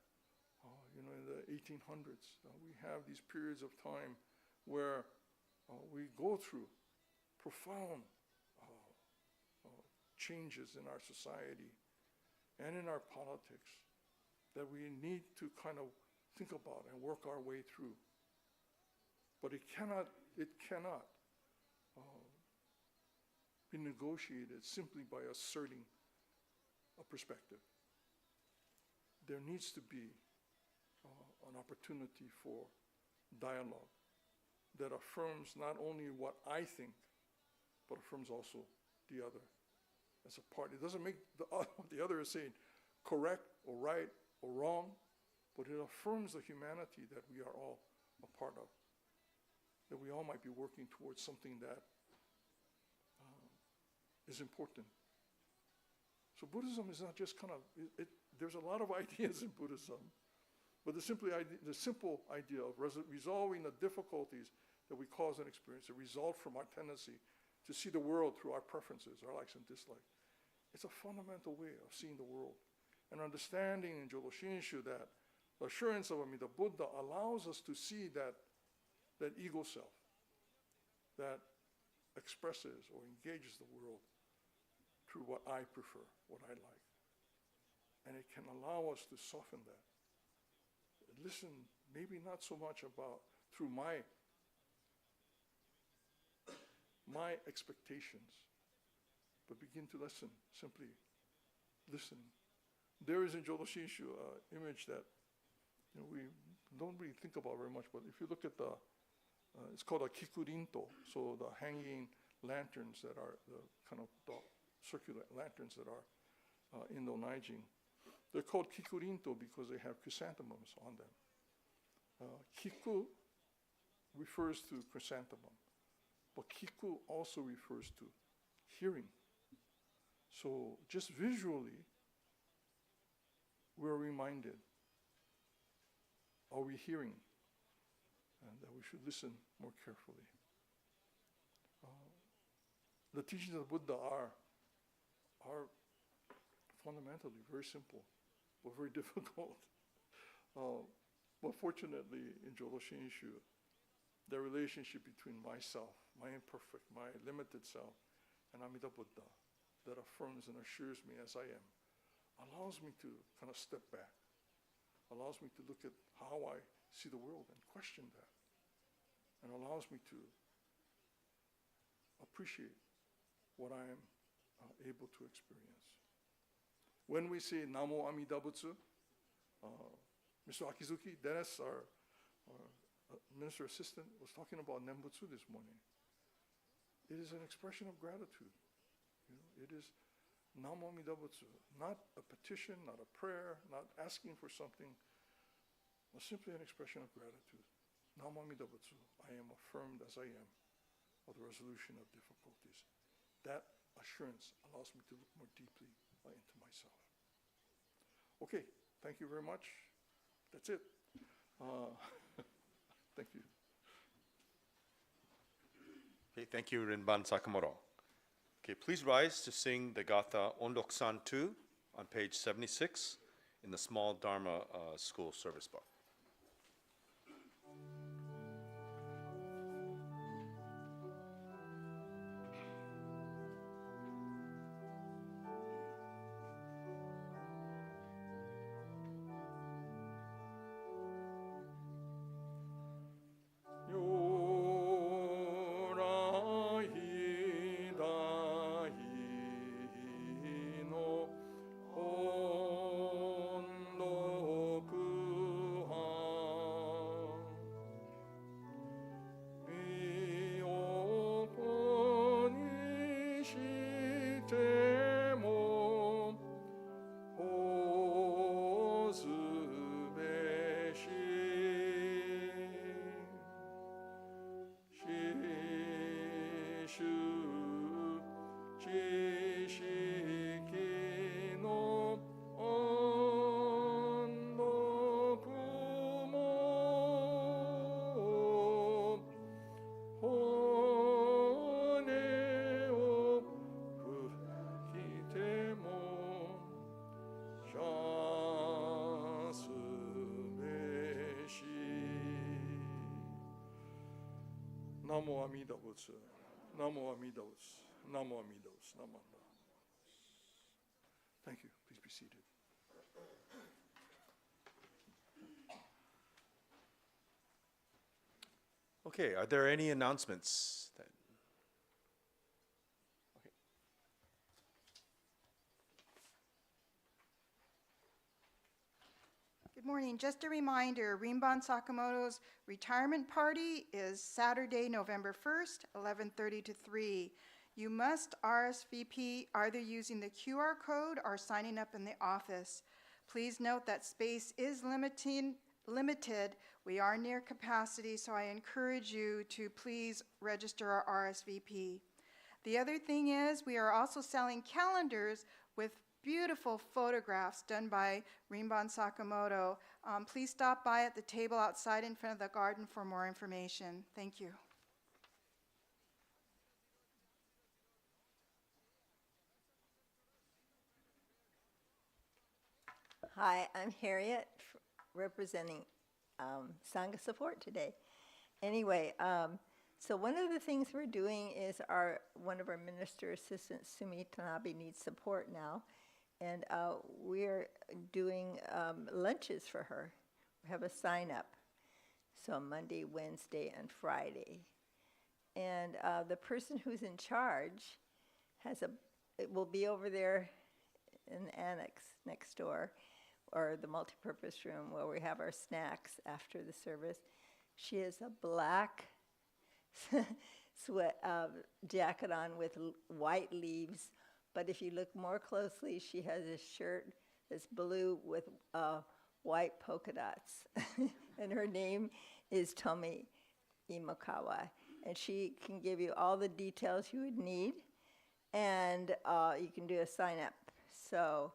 in the 1800s. We have these periods of time where we go through profound changes in our society and in our politics that we need to kind of think about and work our way through. But it cannot be negotiated simply by asserting a perspective. There needs to be an opportunity for dialogue that affirms not only what I think, but affirms also the other as a part. It doesn't make what the other is saying correct or right or wrong, but it affirms the humanity that we are all a part of, that we all might be working towards something that is important. So Buddhism is not just kind of, there's a lot of ideas in Buddhism, but the simple idea of resolving the difficulties that we cause and experience, that result from our tendency to see the world through our preferences, our likes and dislikes. It's a fundamental way of seeing the world. And understanding in Jodo Shinshu that the assurance of Amida Buddha allows us to see that ego self that expresses or engages the world through what I prefer, what I like. And it can allow us to soften that. Listen, maybe not so much about through my expectations, but begin to listen, simply listening. There is in Jodo Shinshu image that we don't really think about very much, but if you look at it's called a kikurinto, so the hanging lanterns that are the kind of the circular lanterns that are in the Naijing. They're called kikurinto because they have chrysanthemums on them. Kiku refers to chrysanthemum, but kiku also refers to hearing. So just visually, we're reminded, are we hearing? And that we should listen more carefully. The teachings of Buddha are fundamentally very simple, but very difficult. But fortunately, in Jodo Shinshu, the relationship between myself, my imperfect, my limited self, and Amida Buddha, that affirms and assures me as I am, allows me to kind of step back, allows me to look at how I see the world and question that, and allows me to appreciate what I am able to experience. When we say Namo Amida Butsu, Mr. Akizuki, Dennis, our minister assistant, was talking about Nembutsu this morning. It is an expression of gratitude. It is Namo Amida Butsu, not a petition, not a prayer, not asking for something, but simply an expression of gratitude. Namo Amida Butsu, I am affirmed as I am of the resolution of difficulties. That assurance allows me to look more deeply into myself. Okay, thank you very much. That's it. Thank you. Okay, thank you, Rinban Sakamoto. Okay, please rise to sing the Gatha Ondokusan II on page 76 in the small Dharma school service book. Namo Amida Butsu, Namo Amida Butsu, Namo Amida Butsu, Namo Amida. Thank you. Please be seated. Okay, are there any announcements? Okay. Good morning. Just a reminder, Rinban Sakamoto's retirement party is Saturday, November 1st, 11:30 to 3. You must RSVP either using the QR code or signing up in the office. Please note that space is limited. We are near capacity, so I encourage you to please register our RSVP. The other thing is we are also selling calendars with beautiful photographs done by Rinban Sakamoto. Please stop by at the table outside in front of the garden for more information. Thank you. Hi, I'm Harriet, representing Sangha Support today. Anyway, so one of the things we're doing is one of our minister assistants, Sumi Tanabe, needs support now, and we're doing lunches for her. We have a sign up, so Monday, Wednesday, and Friday. And the person who's in charge it will be over there in the annex next door, or the multipurpose room where we have our snacks after the service. She has a black jacket on with white leaves, but if you look more closely, she has a shirt that's blue with white polka dots. And her name is Tomi Imokawa. And she can give you all the details you would need, and you can do a sign up. So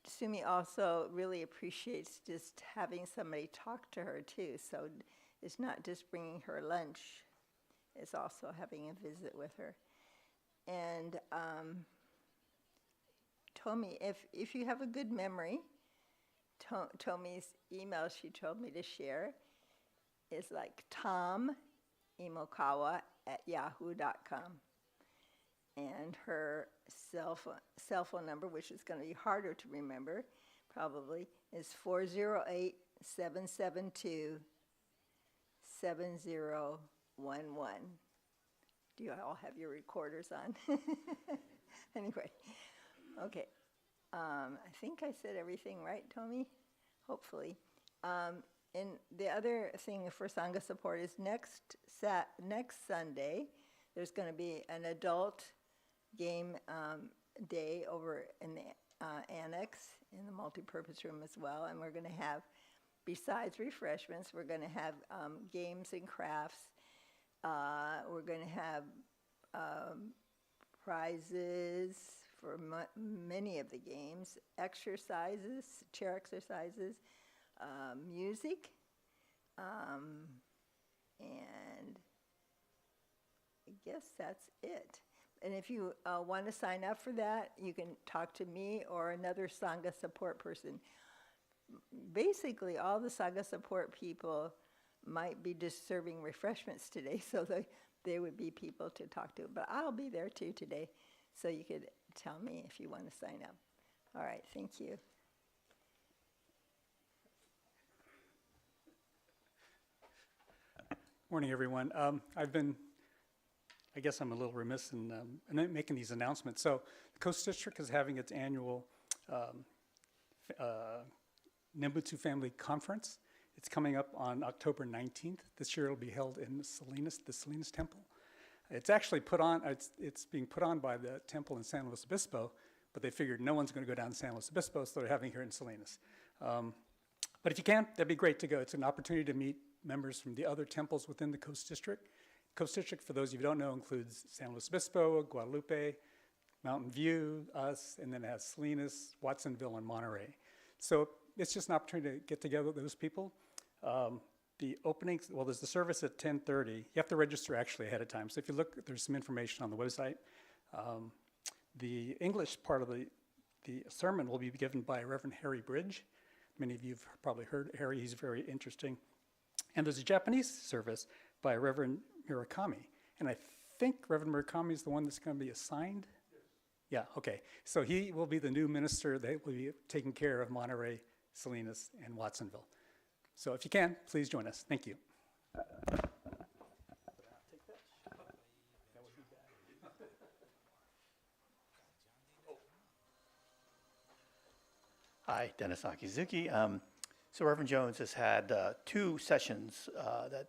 Sumi also really appreciates just having somebody talk to her too. So it's not just bringing her lunch, it's also having a visit with her. And Tomi, if you have a good memory, Tomi's email she told me to share is like tomimokawa@yahoo.com. And her cell phone number, which is going to be harder to remember, probably, is 408-772-7011. Do you all have your recorders on? Anyway, okay. I think I said everything right, Tomi? Hopefully. And the other thing for Sangha Support is next Sunday, there's going to be an adult game day over in the annex in the multipurpose room as well. And we're going to have, besides refreshments, we're going to have games and crafts. We're going to have prizes for many of the games, exercises, chair exercises, music, and I guess that's it. And if you want to sign up for that, you can talk to me or another Sangha support person. Basically, all the Sangha support people might be just serving refreshments today, so they would be people to talk to. But I'll be there too today, so you could tell me if you want to sign up. All right, thank you. Morning, everyone. I guess I'm a little remiss in making these announcements. So the Coast District is having its annual Nembutsu Family Conference. It's coming up on October 19th. This year it'll be held in Salinas, the Salinas Temple. It's actually it's being put on by the temple in San Luis Obispo, but they figured no one's going to go down to San Luis Obispo, so they're having it here in Salinas. But if you can, that'd be great to go. It's an opportunity to meet members from the other temples within the Coast District. Coast District, for those of you who don't know, includes San Luis Obispo, Guadalupe, Mountain View, us, and then it has Salinas, Watsonville, and Monterey. So it's just an opportunity to get together with those people. The openings, well, there's the service at 10:30. You have to register actually ahead of time. So if you look, there's some information on the website. The English part of the sermon will be given by Reverend Harry Bridge. Many of you have probably heard Harry. He's very interesting. And there's a Japanese service by Reverend Murakami. And I think Reverend Murakami is the one that's going to be assigned. Yeah, okay. So he will be the new minister that will be taking care of Monterey, Salinas, and Watsonville. So if you can, please join us. Thank you. Hi, Dennis Akizuki. So Reverend Jones has had 2 sessions that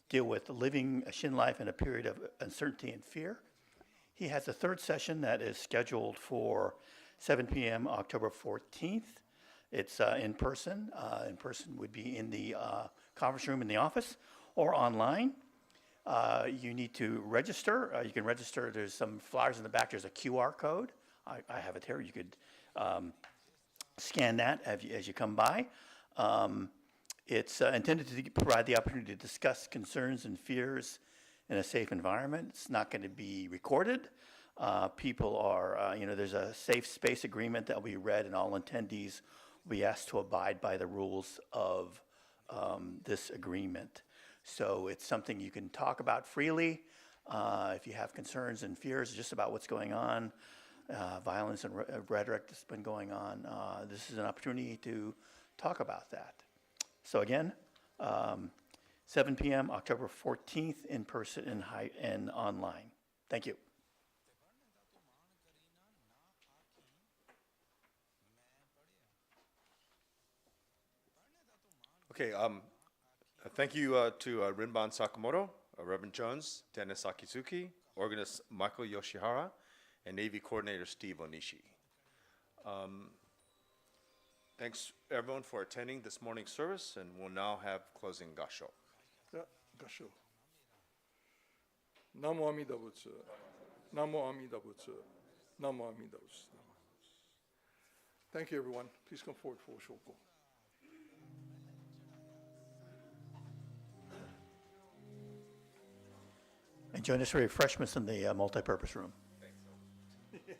deal with living a Shin life in a period of uncertainty and fear. He has a 3rd session that is scheduled for 7 p.m. October 14th. It's in person. In person would be in the conference room in the office or online. You need to register. You can register. There's some flyers in the back. There's a QR code. I have it here. You could scan that as you come by. It's intended to provide the opportunity to discuss concerns and fears in a safe environment. It's not going to be recorded. people are, there's a safe space agreement that will be read, and all attendees will be asked to abide by the rules of this agreement. So it's something you can talk about freely. If you have concerns and fears just about what's going on, violence and rhetoric that's been going on, this is an opportunity to talk about that. So again, 7 p.m., October 14th, in person and online. Thank you. Okay, thank you to Rinban Sakamoto, Reverend Jones, Dennis Akizuki, Organist Michael Yoshihara, and Navy Coordinator Steve Onishi. Thanks everyone for attending this morning's service, and we'll now have closing gassho. Yeah, Kansho. Namo Amida Butsu. Namo Amida Butsu. Namo Amida Butsu. Thank you, everyone. Please come forward for Shoko. And join us for refreshments in the multipurpose room. Thanks.